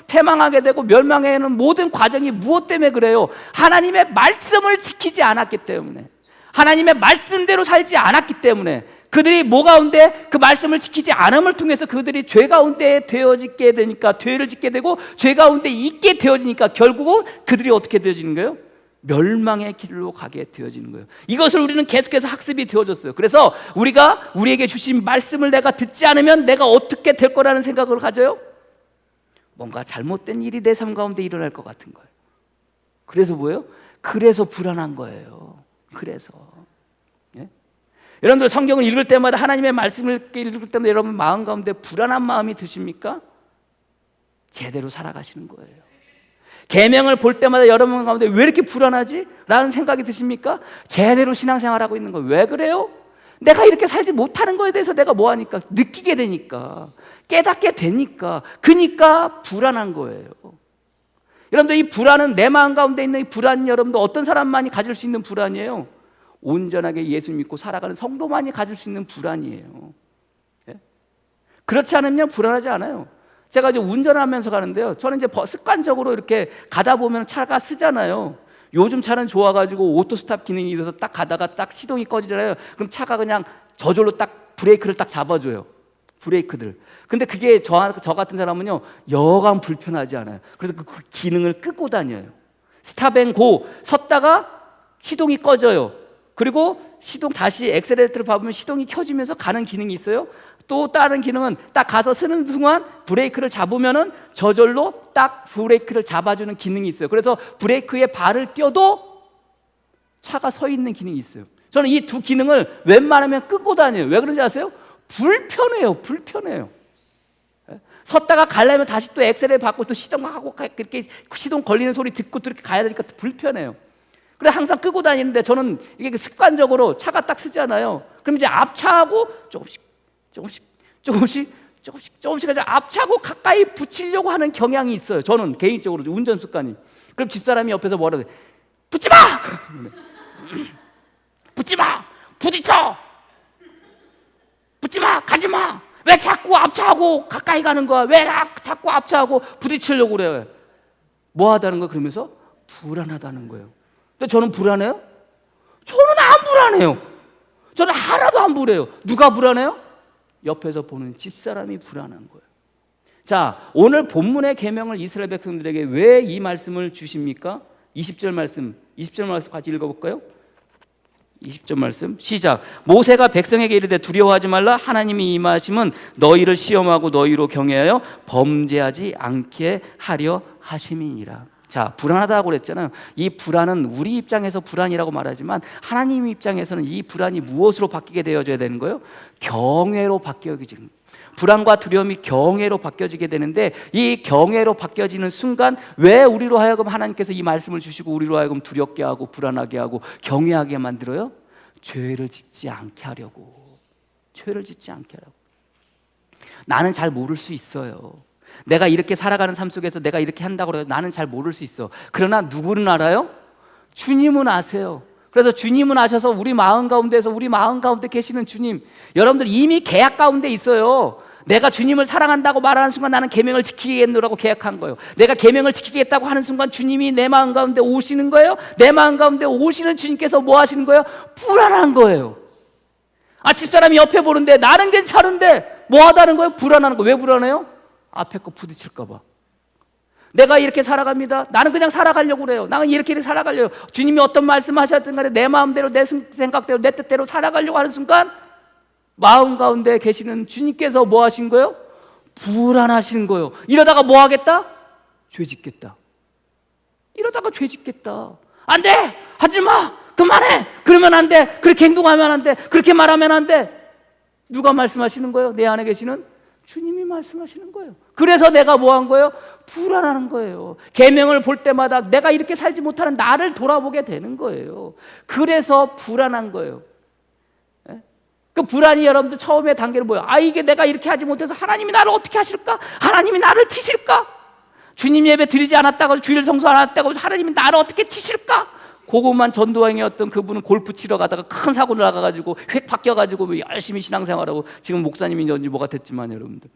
패망하게 되고 멸망하게 되는 모든 과정이 무엇 때문에 그래요? 하나님의 말씀을 지키지 않았기 때문에, 하나님의 말씀대로 살지 않았기 때문에, 그들이 뭐 가운데 그 말씀을 지키지 않음을 통해서 그들이 죄 가운데 되어지게 되니까, 죄를 짓게 되고 죄 가운데 있게 되어지니까 결국은 그들이 어떻게 되어지는 거예요? 멸망의 길로 가게 되어지는 거예요. 이것을 우리는 계속해서 학습이 되어졌어요. 그래서 우리가 우리에게 주신 말씀을 내가 듣지 않으면 내가 어떻게 될 거라는 생각을 가져요? 뭔가 잘못된 일이 내 삶 가운데 일어날 것 같은 거예요. 그래서 뭐예요? 그래서 불안한 거예요. 그래서 여러분들 성경을 읽을 때마다, 하나님의 말씀을 읽을 때마다 여러분 마음 가운데 불안한 마음이 드십니까? 제대로 살아가시는 거예요. 계명을 볼 때마다 여러분 가운데 왜 이렇게 불안하지? 라는 생각이 드십니까? 제대로 신앙생활하고 있는 거예요. 왜 그래요? 내가 이렇게 살지 못하는 거에 대해서 내가 뭐 하니까? 느끼게 되니까, 깨닫게 되니까, 그러니까 불안한 거예요. 여러분들 이 불안은, 내 마음 가운데 있는 이 불안은 여러분들 어떤 사람만이 가질 수 있는 불안이에요? 온전하게 예수 믿고 살아가는 성도만이 가질 수 있는 불안이에요. 예? 그렇지 않으면 불안하지 않아요. 제가 이제 운전하면서 가는데요, 저는 이제 습관적으로 이렇게 가다 보면 차가 쓰잖아요. 요즘 차는 좋아가지고 오토스탑 기능이 있어서 딱 가다가 딱 시동이 꺼지잖아요. 그럼 차가 그냥 저절로 딱 브레이크를 딱 잡아줘요. 브레이크들. 근데 그게 저 같은 사람은요, 여간 불편하지 않아요. 그래서 그 기능을 끄고 다녀요. 스탑앤고 섰다가 시동이 꺼져요. 그리고 시동 다시 엑셀레이터를 밟으면 시동이 켜지면서 가는 기능이 있어요. 또 다른 기능은 딱 가서 서는 순간 브레이크를 잡으면은 저절로 딱 브레이크를 잡아주는 기능이 있어요. 그래서 브레이크에 발을 띄어도 차가 서 있는 기능이 있어요. 저는 이 두 기능을 웬만하면 끄고 다녀요. 왜 그런지 아세요? 불편해요. 불편해요. 섰다가 가려면 다시 또 엑셀을 밟고 또 시동하고 그렇게 시동 걸리는 소리 듣고 또 이렇게 가야 되니까 조불편해요. 그래서 항상 끄고 다니는데, 저는 이게 습관적으로 차가 딱 쓰잖아요. 그럼 이제 앞차하고 조금씩 가서 앞차하고 가까이 붙이려고 하는 경향이 있어요. 저는 개인적으로 운전 습관이. 그럼 집사람이 옆에서 뭐라고 해? 붙지 마! 붙지 마! 부딪혀! 붙지 마! 가지 마! 왜 자꾸 앞차하고 가까이 가는 거야? 왜 자꾸 앞차하고 부딪히려고 그래? 뭐 하다는 거야? 그러면서 불안하다는 거예요. 근데 저는 불안해요? 저는 안 불안해요. 저는 하나도 안 불안해요. 누가 불안해요? 옆에서 보는 집사람이 불안한 거예요. 자, 오늘 본문의 계명을 이스라엘 백성들에게 왜 이 말씀을 주십니까? 20절 말씀 같이 읽어볼까요? 20절 말씀 시작. 모세가 백성에게 이르되 두려워하지 말라. 하나님이 임하심은 너희를 시험하고 너희로 경외하여 범죄하지 않게 하려 하심이니라. 자, 불안하다고 그랬잖아요. 이 불안은 우리 입장에서 불안이라고 말하지만 하나님 입장에서는 이 불안이 무엇으로 바뀌게 되어져야 되는 거예요? 경외로 바뀌어지는, 불안과 두려움이 경외로 바뀌어지게 되는데, 이 경외로 바뀌어지는 순간 왜 우리로 하여금 하나님께서 이 말씀을 주시고 우리로 하여금 두렵게 하고 불안하게 하고 경외하게 만들어요? 죄를 짓지 않게 하려고. 죄를 짓지 않게 하려고. 나는 잘 모를 수 있어요. 내가 이렇게 살아가는 삶 속에서 내가 이렇게 한다고 해서 나는 잘 모를 수 있어. 그러나 누구는 알아요? 주님은 아세요. 그래서 주님은 아셔서 우리 마음 가운데 계시는 주님, 여러분들 이미 계약 가운데 있어요. 내가 주님을 사랑한다고 말하는 순간 나는 계명을 지키겠노라고 계약한 거예요. 내가 계명을 지키겠다고 하는 순간 주님이 내 마음 가운데 오시는 거예요. 내 마음 가운데 오시는 주님께서 뭐 하시는 거예요? 불안한 거예요. 집사람이 옆에 보는데 나는 괜찮은데 뭐 하다는 거예요? 불안하는 거예요. 왜 불안해요? 앞에 거 부딪힐까 봐. 내가 이렇게 살아갑니다. 나는 그냥 살아가려고 그래요. 나는 이렇게 살아가려고. 주님이 어떤 말씀하셨든 간에 내 마음대로, 내 생각대로, 내 뜻대로 살아가려고 하는 순간 마음 가운데 계시는 주님께서 뭐 하신 거예요? 불안하신 거예요. 이러다가 뭐 하겠다? 죄 짓겠다. 이러다가 죄 짓겠다. 안 돼! 하지 마! 그만해! 그러면 안 돼! 그렇게 행동하면 안 돼! 그렇게 말하면 안 돼! 누가 말씀하시는 거예요? 내 안에 계시는 주님이 말씀하시는 거예요. 그래서 내가 뭐 한 거예요? 불안하는 거예요. 계명을 볼 때마다 내가 이렇게 살지 못하는 나를 돌아보게 되는 거예요. 그래서 불안한 거예요. 그 불안이 여러분들 처음에 단계는 뭐예요? 이게 내가 이렇게 하지 못해서 하나님이 나를 어떻게 하실까? 하나님이 나를 치실까? 주님 예배 드리지 않았다고, 주일 성수 안 했다고 하나님이 나를 어떻게 치실까? 고급만 전도왕이었던 그분은 골프 치러 가다가 큰 사고 나가가지고 획 바뀌어가지고 열심히 신앙생활하고 지금 목사님이 언제 뭐가 됐지만, 여러분들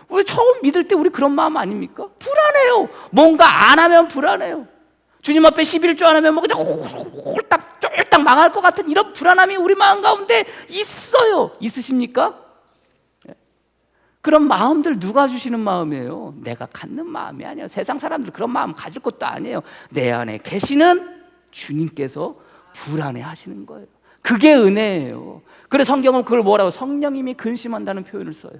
우리 처음 믿을 때 우리 그런 마음 아닙니까? 불안해요. 뭔가 안 하면 불안해요. 주님 앞에 11조 안 하면 뭐 그냥 홀딱 쫄딱 망할 것 같은 이런 불안함이 우리 마음 가운데 있어요. 있으십니까? 그런 마음들 누가 주시는 마음이에요? 내가 갖는 마음이 아니에요. 세상 사람들 그런 마음 가질 것도 아니에요. 내 안에 계시는 주님께서 불안해 하시는 거예요. 그게 은혜예요. 그래서 성경은 그걸 뭐라고, 성령님이 근심한다는 표현을 써요.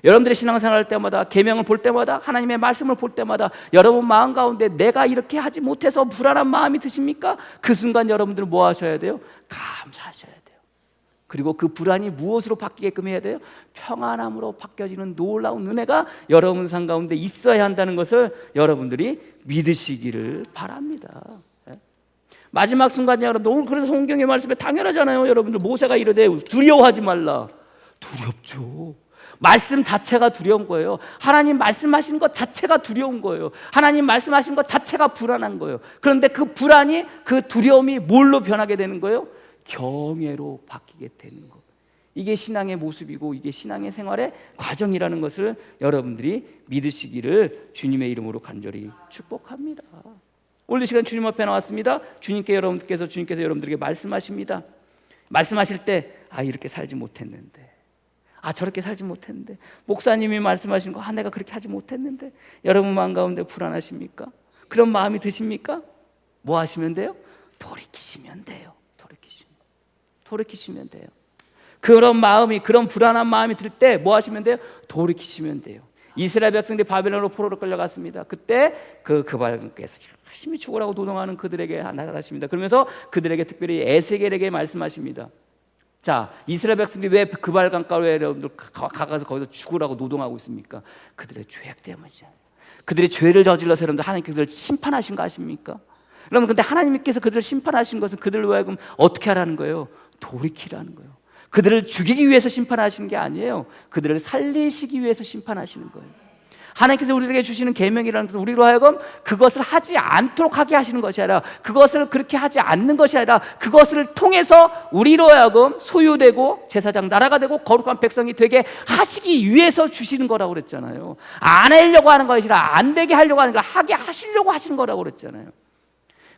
여러분들의 신앙생활 할 때마다, 계명을 볼 때마다, 하나님의 말씀을 볼 때마다 여러분 마음 가운데 내가 이렇게 하지 못해서 불안한 마음이 드십니까? 그 순간 여러분들은 뭐 하셔야 돼요? 감사하셔야 돼요. 그리고 그 불안이 무엇으로 바뀌게끔 해야 돼요? 평안함으로 바뀌어지는 놀라운 은혜가 여러분 삶 가운데 있어야 한다는 것을 여러분들이 믿으시기를 바랍니다. 마지막 순간이야. 여러분, 그래서 성경의 말씀에 당연하잖아요. 여러분들, 모세가 이르되 두려워하지 말라. 두렵죠. 말씀 자체가 두려운 거예요. 하나님 말씀하신 것 자체가 두려운 거예요. 하나님 말씀하신 것 자체가 불안한 거예요. 그런데 그 불안이, 그 두려움이 뭘로 변하게 되는 거예요? 경외로 바뀌게 되는 거. 이게 신앙의 모습이고 이게 신앙의 생활의 과정이라는 것을 여러분들이 믿으시기를 주님의 이름으로 간절히 축복합니다. 오늘 이 시간 주님 앞에 나왔습니다. 주님께서 여러분들에게 말씀하십니다. 말씀하실 때, 이렇게 살지 못했는데, 저렇게 살지 못했는데, 목사님이 말씀하신 거, 내가 그렇게 하지 못했는데, 여러분 마음 가운데 불안하십니까? 그런 마음이 드십니까? 뭐 하시면 돼요? 돌이키시면 돼요. 돌이키시면 돼요. 그런 마음이, 그런 불안한 마음이 들 때 뭐 하시면 돼요? 돌이키시면 돼요. 이스라엘 백성들이 바벨론으로 포로로 끌려갔습니다. 그때 그 발관께서 열심히 죽으라고 노동하는 그들에게 나타나십니다. 그러면서 그들에게 특별히 에스겔에게 말씀하십니다. 자, 이스라엘 백성들이 왜 그 발강가에 여러분들 가서 거기서 죽으라고 노동하고 있습니까? 그들의 죄악 때문이잖아요. 그들이 죄를 저질러서 여러분들 하나님께서 그들을 심판하신 거 아십니까? 여러분, 근데 하나님께서 그들을 심판하신 것은 그들로 하여금 어떻게 하라는 거예요? 돌이키라는 거예요. 그들을 죽이기 위해서 심판하시는 게 아니에요. 그들을 살리시기 위해서 심판하시는 거예요. 하나님께서 우리에게 주시는 계명이라는 것은 우리로 하여금 그것을 하지 않도록 하게 하시는 것이 아니라, 그것을 그렇게 하지 않는 것이 아니라, 그것을 통해서 우리로 하여금 소유되고 제사장 나라가 되고 거룩한 백성이 되게 하시기 위해서 주시는 거라고 그랬잖아요. 안 하려고 하는 것이 아니라 안 되게 하려고 하는 거, 하게 하시려고 하시는 거라고 그랬잖아요.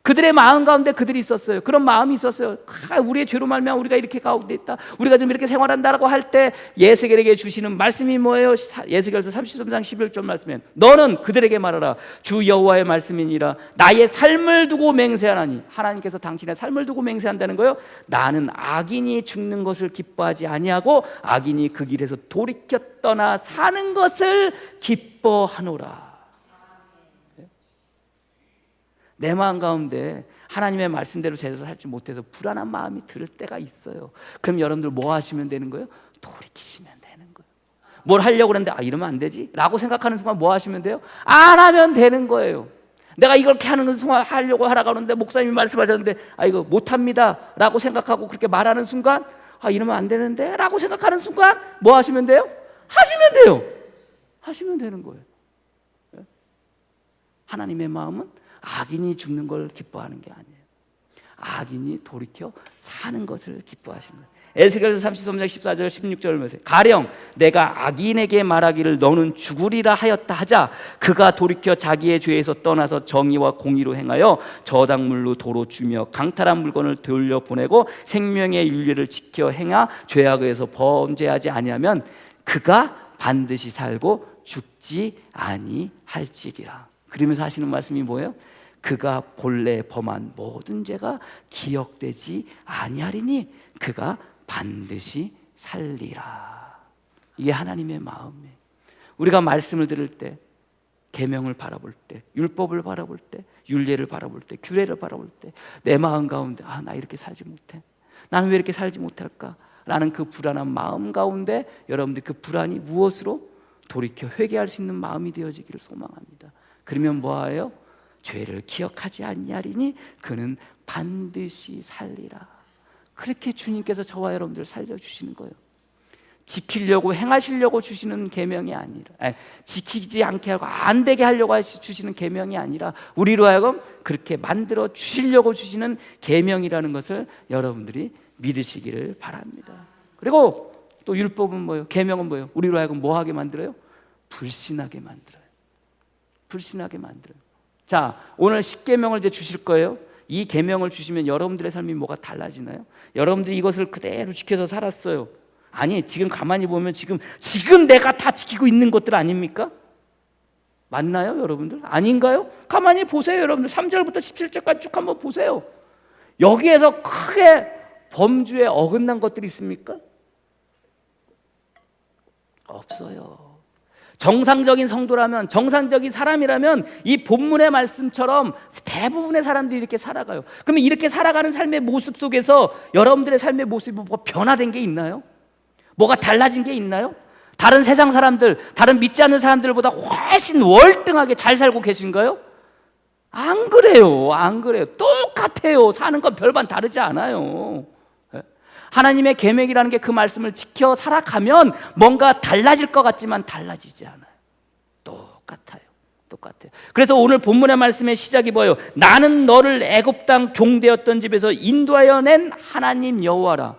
그들의 마음 가운데 그들이 있었어요. 그런 마음이 있었어요. 우리의 죄로 말미암아 우리가 이렇게 가운데 있다, 우리가 좀 이렇게 생활한다라고 할 때 예스겔에게 주시는 말씀이 뭐예요? 예스겔서 33장 11절 말씀에, 너는 그들에게 말하라. 주 여호와의 말씀이니라. 나의 삶을 두고 맹세하나니, 하나님께서 당신의 삶을 두고 맹세한다는 거예요. 나는 악인이 죽는 것을 기뻐하지 아니하고 악인이 그 길에서 돌이켜 떠나 사는 것을 기뻐하노라. 내 마음 가운데 하나님의 말씀대로 제대로 살지 못해서 불안한 마음이 들 때가 있어요. 그럼 여러분들 뭐 하시면 되는 거예요? 돌이키시면 되는 거예요. 뭘 하려고 그랬는데 이러면 안 되지 라고 생각하는 순간 뭐 하시면 돼요? 안 하면 되는 거예요. 내가 이렇게 하는 순간 하려고 하라고 하는데 목사님이 말씀하셨는데 이거 못합니다 라고 생각하고 그렇게 말하는 순간, 이러면 안 되는데 라고 생각하는 순간 뭐 하시면 돼요? 하시면 돼요. 하시면 되는 거예요. 하나님의 마음은 악인이 죽는 걸 기뻐하는 게 아니에요. 악인이 돌이켜 사는 것을 기뻐하시는 거예요. 에스겔서 33장 14절 16절을 보세요. 가령 내가 악인에게 말하기를 너는 죽으리라 하였다 하자, 그가 돌이켜 자기의 죄에서 떠나서 정의와 공의로 행하여 저당물로 도로 주며 강탈한 물건을 돌려보내고 생명의 윤리를 지켜 행하 죄악에서 범죄하지 아니하면 그가 반드시 살고 죽지 아니할지니라. 그러면서 하시는 말씀이 뭐예요? 그가 본래 범한 모든 죄가 기억되지 아니하리니 그가 반드시 살리라. 이게 하나님의 마음이에요. 우리가 말씀을 들을 때, 계명을 바라볼 때, 율법을 바라볼 때, 율례를 바라볼 때, 규례를 바라볼 때 내 마음 가운데 나 이렇게 살지 못해, 나는 왜 이렇게 살지 못할까? 라는 그 불안한 마음 가운데 여러분들 그 불안이 무엇으로? 돌이켜 회개할 수 있는 마음이 되어지기를 소망합니다. 그러면 뭐하여? 죄를 기억하지 아니하리니 그는 반드시 살리라. 그렇게 주님께서 저와 여러분들을 살려주시는 거예요. 지키려고 행하시려고 주시는 계명이 아니라, 지키지 않게 하고 안 되게 하려고 주시는 계명이 아니라 우리로 하여금 그렇게 만들어 주시려고 주시는 계명이라는 것을 여러분들이 믿으시기를 바랍니다. 그리고 또 율법은 뭐예요? 계명은 뭐예요? 우리로 하여금 뭐 하게 만들어요? 불신하게 만들어요. 불신하게 만들어요. 자, 오늘 10계명을 이제 주실 거예요. 이 계명을 주시면 여러분들의 삶이 뭐가 달라지나요? 여러분들이 이것을 그대로 지켜서 살았어요. 아니, 지금 가만히 보면 지금 내가 다 지키고 있는 것들 아닙니까? 맞나요, 여러분들? 아닌가요? 가만히 보세요, 여러분들. 3절부터 17절까지 쭉 한번 보세요. 여기에서 크게 범주에 어긋난 것들이 있습니까? 없어요. 정상적인 성도라면, 정상적인 사람이라면 이 본문의 말씀처럼 대부분의 사람들이 이렇게 살아가요. 그러면 이렇게 살아가는 삶의 모습 속에서 여러분들의 삶의 모습이 뭐가 변화된 게 있나요? 뭐가 달라진 게 있나요? 다른 세상 사람들, 다른 믿지 않는 사람들보다 훨씬 월등하게 잘 살고 계신가요? 안 그래요. 안 그래요. 똑같아요. 사는 건 별반 다르지 않아요. 하나님의 계명이라는 게 그 말씀을 지켜 살아가면 뭔가 달라질 것 같지만 달라지지 않아요. 똑같아요. 그래서 오늘 본문의 말씀의 시작이 뭐예요? 나는 너를 애굽 땅 종되었던 집에서 인도하여 낸 하나님 여호와라.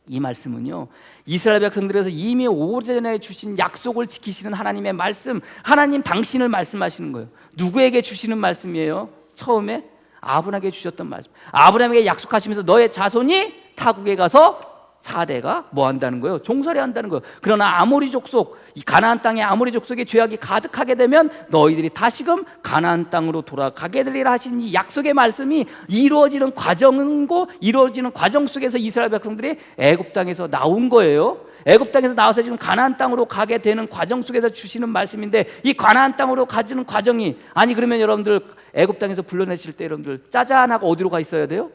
이 말씀은요, 이스라엘 백성들에서 이미 오래전에 주신 약속을 지키시는 하나님의 말씀, 하나님 당신을 말씀하시는 거예요. 누구에게 주시는 말씀이에요? 처음에 아브라함에게 주셨던 말씀. 아브라함에게 약속하시면서 너의 자손이 타국에 가서 4대가 뭐 한다는 거예요? 종살이 한다는 거예요. 그러나 아모리 족속, 이 가나안 땅에 아모리 족속의 죄악이 가득하게 되면 너희들이 다시금 가나안 땅으로 돌아가게 되리라 하신 이 약속의 말씀이 이루어지는 과정이고, 이루어지는 과정 속에서 이스라엘 백성들이 애굽 땅에서 나온 거예요. 애굽 땅에서 나와서 지금 가나안 땅으로 가게 되는 과정 속에서 주시는 말씀인데, 이 가나안 땅으로 가지는 과정이, 아니 그러면 여러분들 애굽 땅에서 불러내실 때 여러분들 짜잔하고 어디로 가 있어야 돼요?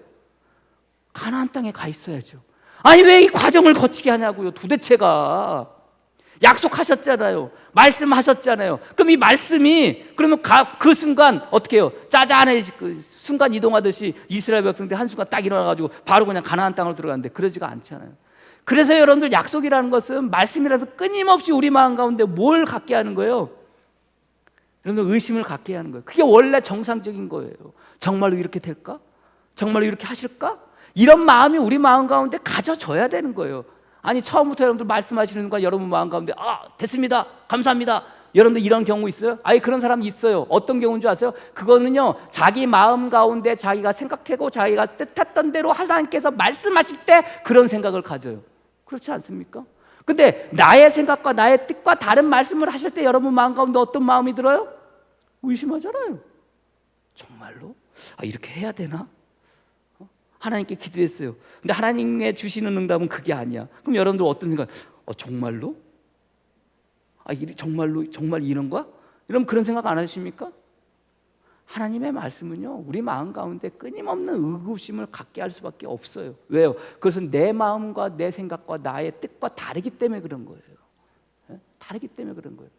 가나안 땅에 가 있어야죠. 아니 왜 이 과정을 거치게 하냐고요. 도대체가 약속하셨잖아요. 말씀하셨잖아요. 그럼 이 말씀이, 그러면 그 순간 어떻게 해요? 짜잔해, 그 순간 이동하듯이 이스라엘 백성들이 한순간 딱 일어나가지고 바로 그냥 가나안 땅으로 들어가는데 그러지가 않잖아요. 그래서 여러분들 약속이라는 것은 말씀이라서 끊임없이 우리 마음 가운데 뭘 갖게 하는 거예요? 여러분들 의심을 갖게 하는 거예요. 그게 원래 정상적인 거예요. 정말로 이렇게 될까? 정말로 이렇게 하실까? 이런 마음이 우리 마음 가운데 가져져야 되는 거예요. 아니 처음부터 여러분들 말씀하시는 순간 여러분 마음 가운데 됐습니다, 감사합니다, 여러분들 이런 경우 있어요? 아니 그런 사람이 있어요. 어떤 경우인 줄 아세요? 그거는요, 자기 마음 가운데 자기가 생각하고 자기가 뜻했던 대로 하나님께서 말씀하실 때 그런 생각을 가져요. 그렇지 않습니까? 근데 나의 생각과 나의 뜻과 다른 말씀을 하실 때 여러분 마음 가운데 어떤 마음이 들어요? 의심하잖아요. 정말로? 이렇게 해야 되나? 하나님께 기도했어요. 근데 하나님의 주시는 응답은 그게 아니야. 그럼 여러분들 어떤 생각? 정말로? 정말 이런 거야? 이러면 그런 생각 안 하십니까? 하나님의 말씀은요, 우리 마음 가운데 끊임없는 의구심을 갖게 할 수밖에 없어요. 왜요? 그것은 내 마음과 내 생각과 나의 뜻과 다르기 때문에 그런 거예요. 다르기 때문에 그런 거예요.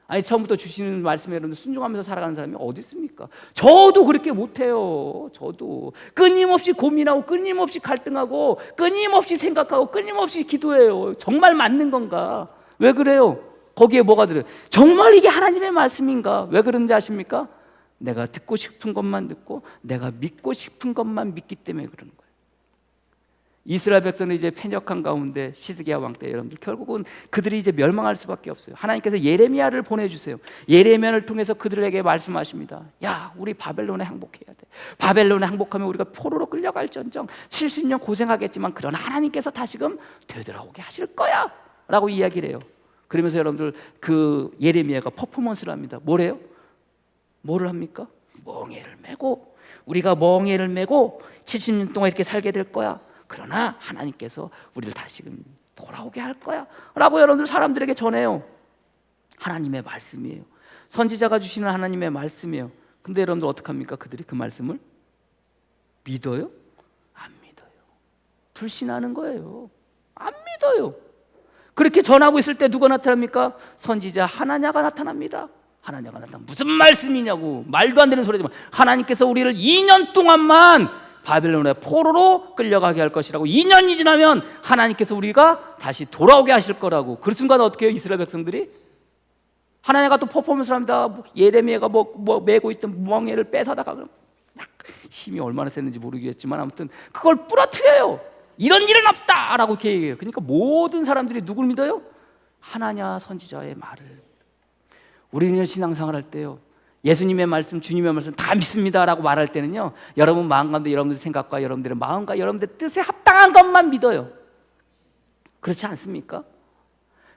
아니 처음부터 주시는 말씀에 여러분들 순종하면서 살아가는 사람이 어디 있습니까? 저도 그렇게 못해요. 저도 끊임없이 고민하고 끊임없이 갈등하고 끊임없이 생각하고 끊임없이 기도해요. 정말 맞는 건가? 왜 그래요? 거기에 뭐가 들어요? 정말 이게 하나님의 말씀인가? 왜 그런지 아십니까? 내가 듣고 싶은 것만 듣고 내가 믿고 싶은 것만 믿기 때문에 그런 거예요. 이스라엘 백성은 이제 패역한 가운데 시드기야 왕 때 여러분들 결국은 그들이 이제 멸망할 수밖에 없어요. 하나님께서 예레미야를 보내주세요. 예레미야를 통해서 그들에게 말씀하십니다. 야, 우리 바벨론에 항복해야 돼. 바벨론에 항복하면 우리가 포로로 끌려갈전정 70년 고생하겠지만 그러나 하나님께서 다시금 되돌아오게 하실 거야 라고 이야기를 해요. 그러면서 여러분들 그 예레미야가 퍼포먼스를 합니다. 뭐래요? 뭐를 합니까? 멍에를 메고 우리가 멍에를 메고 70년 동안 이렇게 살게 될 거야. 그러나 하나님께서 우리를 다시금 돌아오게 할 거야 라고 여러분들 사람들에게 전해요. 하나님의 말씀이에요. 선지자가 주시는 하나님의 말씀이에요. 근데 여러분들 어떡합니까? 그들이 그 말씀을 믿어요? 안 믿어요. 불신하는 거예요. 안 믿어요. 그렇게 전하고 있을 때 누가 나타납니까? 선지자 하나냐가 나타납니다. 하나냐가 나타나 무슨 말씀이냐고, 말도 안 되는 소리지만 하나님께서 우리를 2년 동안만 바벨론의 포로로 끌려가게 할 것이라고. 2년이 지나면 하나님께서 우리가 다시 돌아오게 하실 거라고. 그 순간 어떻게 해요? 이스라엘 백성들이 하나님과 또 퍼포먼스를 합니다. 예레미야가 메고 있던 멍에를 뺏어다가 힘이 얼마나 셌는지 모르겠지만 아무튼 그걸 부러뜨려요. 이런 일은 없다라고 이렇게 얘기해요. 그러니까 모든 사람들이 누굴 믿어요? 하나냐 선지자의 말을. 우리는 신앙생활 할 때요, 예수님의 말씀, 주님의 말씀 다 믿습니다라고 말할 때는요, 여러분 마음 가운데 여러분들 생각과 여러분들의 마음과 여러분들의 뜻에 합당한 것만 믿어요. 그렇지 않습니까?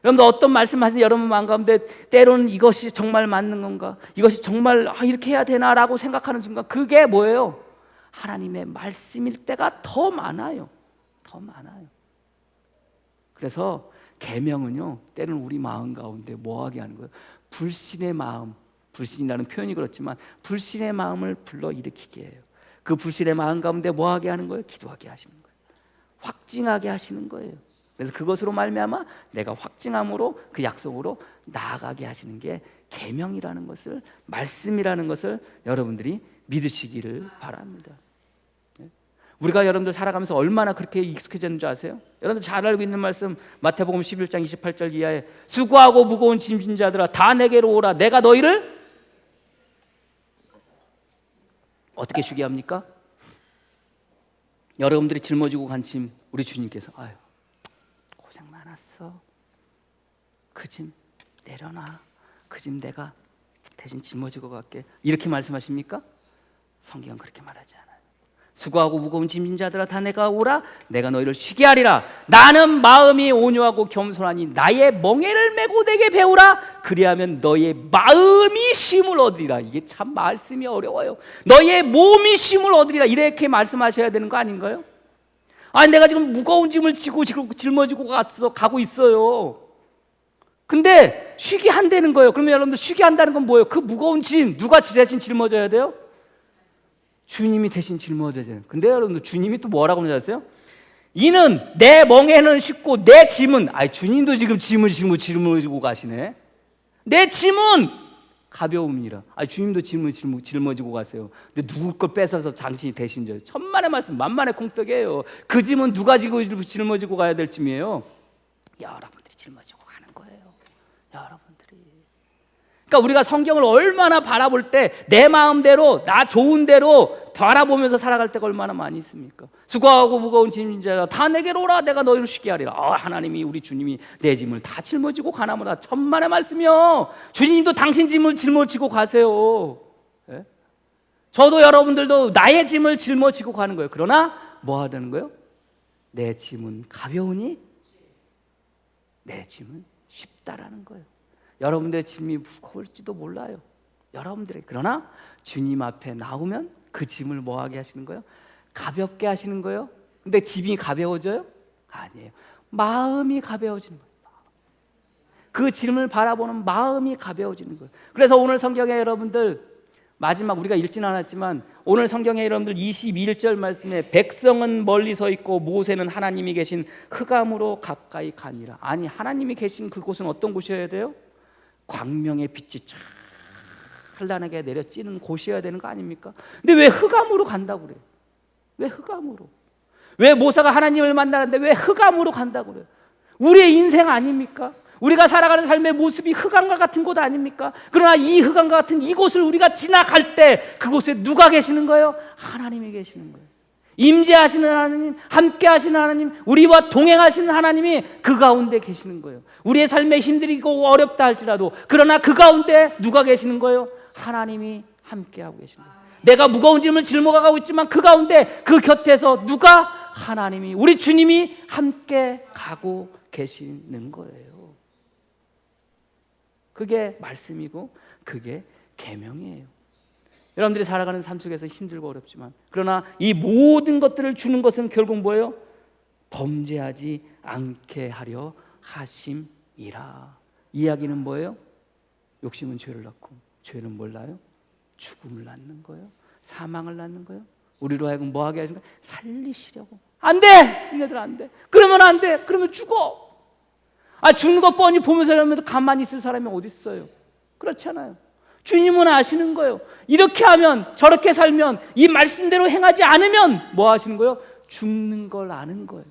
여러분들 어떤 말씀하시는 여러분 마음 가운데 때로는 이것이 정말 맞는 건가? 이것이 정말 이렇게 해야 되나라고 생각하는 순간 그게 뭐예요? 하나님의 말씀일 때가 더 많아요. 더 많아요. 그래서 계명은요, 때로는 우리 마음 가운데 뭐하게 하는 거예요? 불신의 마음, 불신이라는 표현이 그렇지만 불신의 마음을 불러일으키게 해요. 그 불신의 마음 가운데 뭐하게 하는 거예요? 기도하게 하시는 거예요. 확증하게 하시는 거예요. 그래서 그것으로 말미암아 내가 확증함으로 그 약속으로 나아가게 하시는 게 계명이라는 것을, 말씀이라는 것을 여러분들이 믿으시기를 바랍니다. 우리가 여러분들 살아가면서 얼마나 그렇게 익숙해졌는 줄 아세요? 여러분들 잘 알고 있는 말씀, 마태복음 11장 28절 이하에 수고하고 무거운 짐진 자들아 다 내게로 오라. 내가 너희를 어떻게 쉬게 합니까? 여러분들이 짊어지고 간 짐, 우리 주님께서 아유 고생 많았어. 그 짐 내려놔. 그 짐 내가 대신 짊어지고 갈게. 이렇게 말씀하십니까? 성경은 그렇게 말하지 않아요. 수고하고 무거운 짐진 자들아 다 내가 오라. 내가 너희를 쉬게 하리라. 나는 마음이 온유하고 겸손하니 나의 멍에를 메고 내게 배우라. 그리하면 너의 마음이 쉼을 얻으리라. 이게 참 말씀이 어려워요. 너의 몸이 쉼을 얻으리라. 이렇게 말씀하셔야 되는 거 아닌가요? 아니 내가 지금 무거운 짐을 지고 짊어지고 가고 있어요. 근데 쉬게 한다는 거예요. 그러면 여러분들 쉬게 한다는 건 뭐예요? 그 무거운 짐 누가 대신 짊어져야 돼요? 주님이 대신 짊어져야 돼요. 근데 여러분들 주님이 또 뭐라고 하셨어요? 이는 내 멍에는 쉽고 내 짐은, 주님도 지금 짐을 짊어지고 가시네. 내 짐은 가벼움이라. 주님도 짐을 짊어지고 가세요. 근데 누구 걸 뺏어서 당신이 대신 져요. 천만의 말씀 만만의 콩떡이에요. 그 짐은 누가 짊어지고 가야 될 짐이에요? 여러분들이 짊어지고 가는 거예요. 여러분들이. 그러니까 우리가 성경을 얼마나 바라볼 때 내 마음대로 나 좋은 대로 바라보면서 살아갈 때가 얼마나 많이 있습니까? 수고하고 무거운 짐진 자가 다 내게로 오라. 내가 너희를 쉽게 하리라. 하나님이, 우리 주님이 내 짐을 다 짊어지고 가나무다. 천만의 말씀이요. 주님도 당신 짐을 짊어지고 가세요. 예? 저도 여러분들도 나의 짐을 짊어지고 가는 거예요. 그러나 뭐 하다는 거예요? 내 짐은 가벼우니 내 짐은 쉽다라는 거예요. 여러분들의 짐이 무거울지도 몰라요. 여러분들의. 그러나 주님 앞에 나오면 그 짐을 뭐하게 하시는 거예요? 가볍게 하시는 거예요. 근데 짐이 가벼워져요? 아니에요. 마음이 가벼워지는 거예요. 그 짐을 바라보는 마음이 가벼워지는 거예요. 그래서 오늘 성경에 여러분들 마지막 우리가 읽지는 않았지만 오늘 성경에 여러분들 21절 말씀에 백성은 멀리 서 있고 모세는 하나님이 계신 흑암으로 가까이 가니라. 아니 하나님이 계신 그곳은 어떤 곳이어야 돼요? 광명의 빛이 찬란하게 내려찌는 곳이어야 되는 거 아닙니까? 근데 왜 흑암으로 간다고 그래요? 왜 흑암으로? 왜 모세가 하나님을 만나는데 왜 흑암으로 간다고 그래요? 우리의 인생 아닙니까? 우리가 살아가는 삶의 모습이 흑암과 같은 곳 아닙니까? 그러나 이 흑암과 같은 이곳을 우리가 지나갈 때 그곳에 누가 계시는 거예요? 하나님이 계시는 거예요. 임재하시는 하나님, 함께 하시는 하나님, 우리와 동행하시는 하나님이 그 가운데 계시는 거예요. 우리의 삶에 힘들고 어렵다 할지라도 그러나 그 가운데 누가 계시는 거예요? 하나님이 함께하고 계시는 거예요. 내가 무거운 짐을 짊어가고 있지만 그 가운데 그 곁에서 누가? 하나님이, 우리 주님이 함께 가고 계시는 거예요. 그게 말씀이고 그게 계명이에요. 여러분들이 살아가는 삶 속에서 힘들고 어렵지만 그러나 이 모든 것들을 주는 것은 결국 뭐예요? 범죄하지 않게 하려 하심이라. 이야기는 뭐예요? 욕심은 죄를 낳고 죄는 뭘 낳아요? 죽음을 낳는 거예요. 사망을 낳는 거예요. 우리로 하여금 뭐 하게 하신가? 살리시려고. 안 돼! 니네들 안 돼. 그러면 안 돼. 그러면 죽어. 죽는 것 뻔히 보면서 여러분들 가만히 있을 사람이 어디 있어요? 그렇잖아요. 주님은 아시는 거예요. 이렇게 하면, 저렇게 살면, 이 말씀대로 행하지 않으면 뭐 하시는 거예요? 죽는 걸 아는 거예요.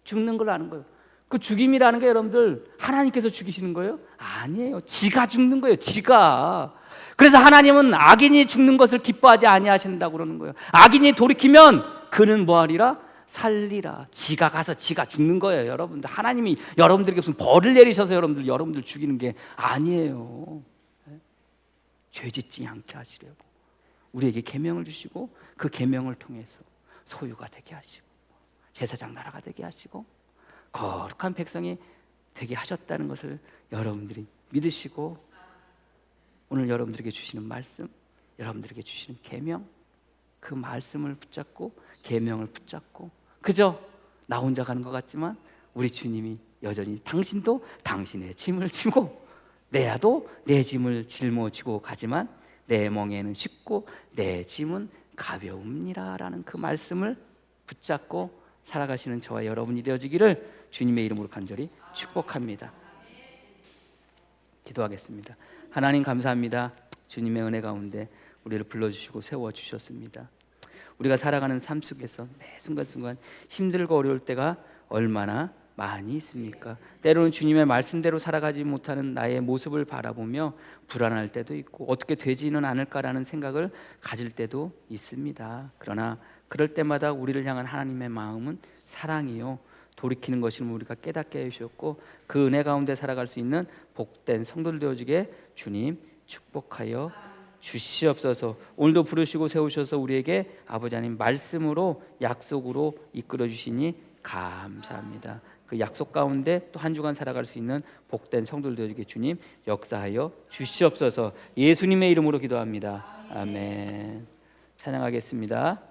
죽는 걸 아는 거예요. 그 죽임이라는 게 여러분들 하나님께서 죽이시는 거예요? 아니에요. 지가 죽는 거예요. 지가. 그래서 하나님은 악인이 죽는 것을 기뻐하지 아니하신다고 그러는 거예요. 악인이 돌이키면 그는 뭐하리라? 살리라. 지가 가서 지가 죽는 거예요. 여러분들, 하나님이 여러분들에게 무슨 벌을 내리셔서 여러분들 죽이는 게 아니에요. 죄짓지 않게 하시려고 우리에게 계명을 주시고, 그 계명을 통해서 소유가 되게 하시고, 제사장 나라가 되게 하시고, 거룩한 백성이 되게 하셨다는 것을 여러분들이 믿으시고, 오늘 여러분들에게 주시는 말씀, 여러분들에게 주시는 계명, 그 말씀을 붙잡고 계명을 붙잡고, 그저 나 혼자 가는 것 같지만 우리 주님이 여전히 당신도 당신의 짐을 지고, 내야도 내 짐을 짊어지고 가지만 내 멍에는 쉽고 내 짐은 가벼웁니다 라는 그 말씀을 붙잡고 살아가시는 저와 여러분이 되어지기를 주님의 이름으로 간절히 축복합니다. 기도하겠습니다. 하나님 감사합니다. 주님의 은혜 가운데 우리를 불러주시고 세워주셨습니다. 우리가 살아가는 삶 속에서 매 순간순간 힘들고 어려울 때가 얼마나 많이 있습니까? 때로는 주님의 말씀대로 살아가지 못하는 나의 모습을 바라보며 불안할 때도 있고, 어떻게 되지는 않을까라는 생각을 가질 때도 있습니다. 그러나 그럴 때마다 우리를 향한 하나님의 마음은 사랑이요, 돌이키는 것임을 우리가 깨닫게 해주셨고, 그 은혜 가운데 살아갈 수 있는 복된 성도들 되어지게 주님 축복하여 주시옵소서. 오늘도 부르시고 세우셔서 우리에게 아버지 하나님 말씀으로, 약속으로 이끌어 주시니 감사합니다. 그 약속 가운데 또 한 주간 살아갈 수 있는 복된 성도들 되어지게 주님 역사하여 주시옵소서. 예수님의 이름으로 기도합니다. 아멘. 찬양하겠습니다.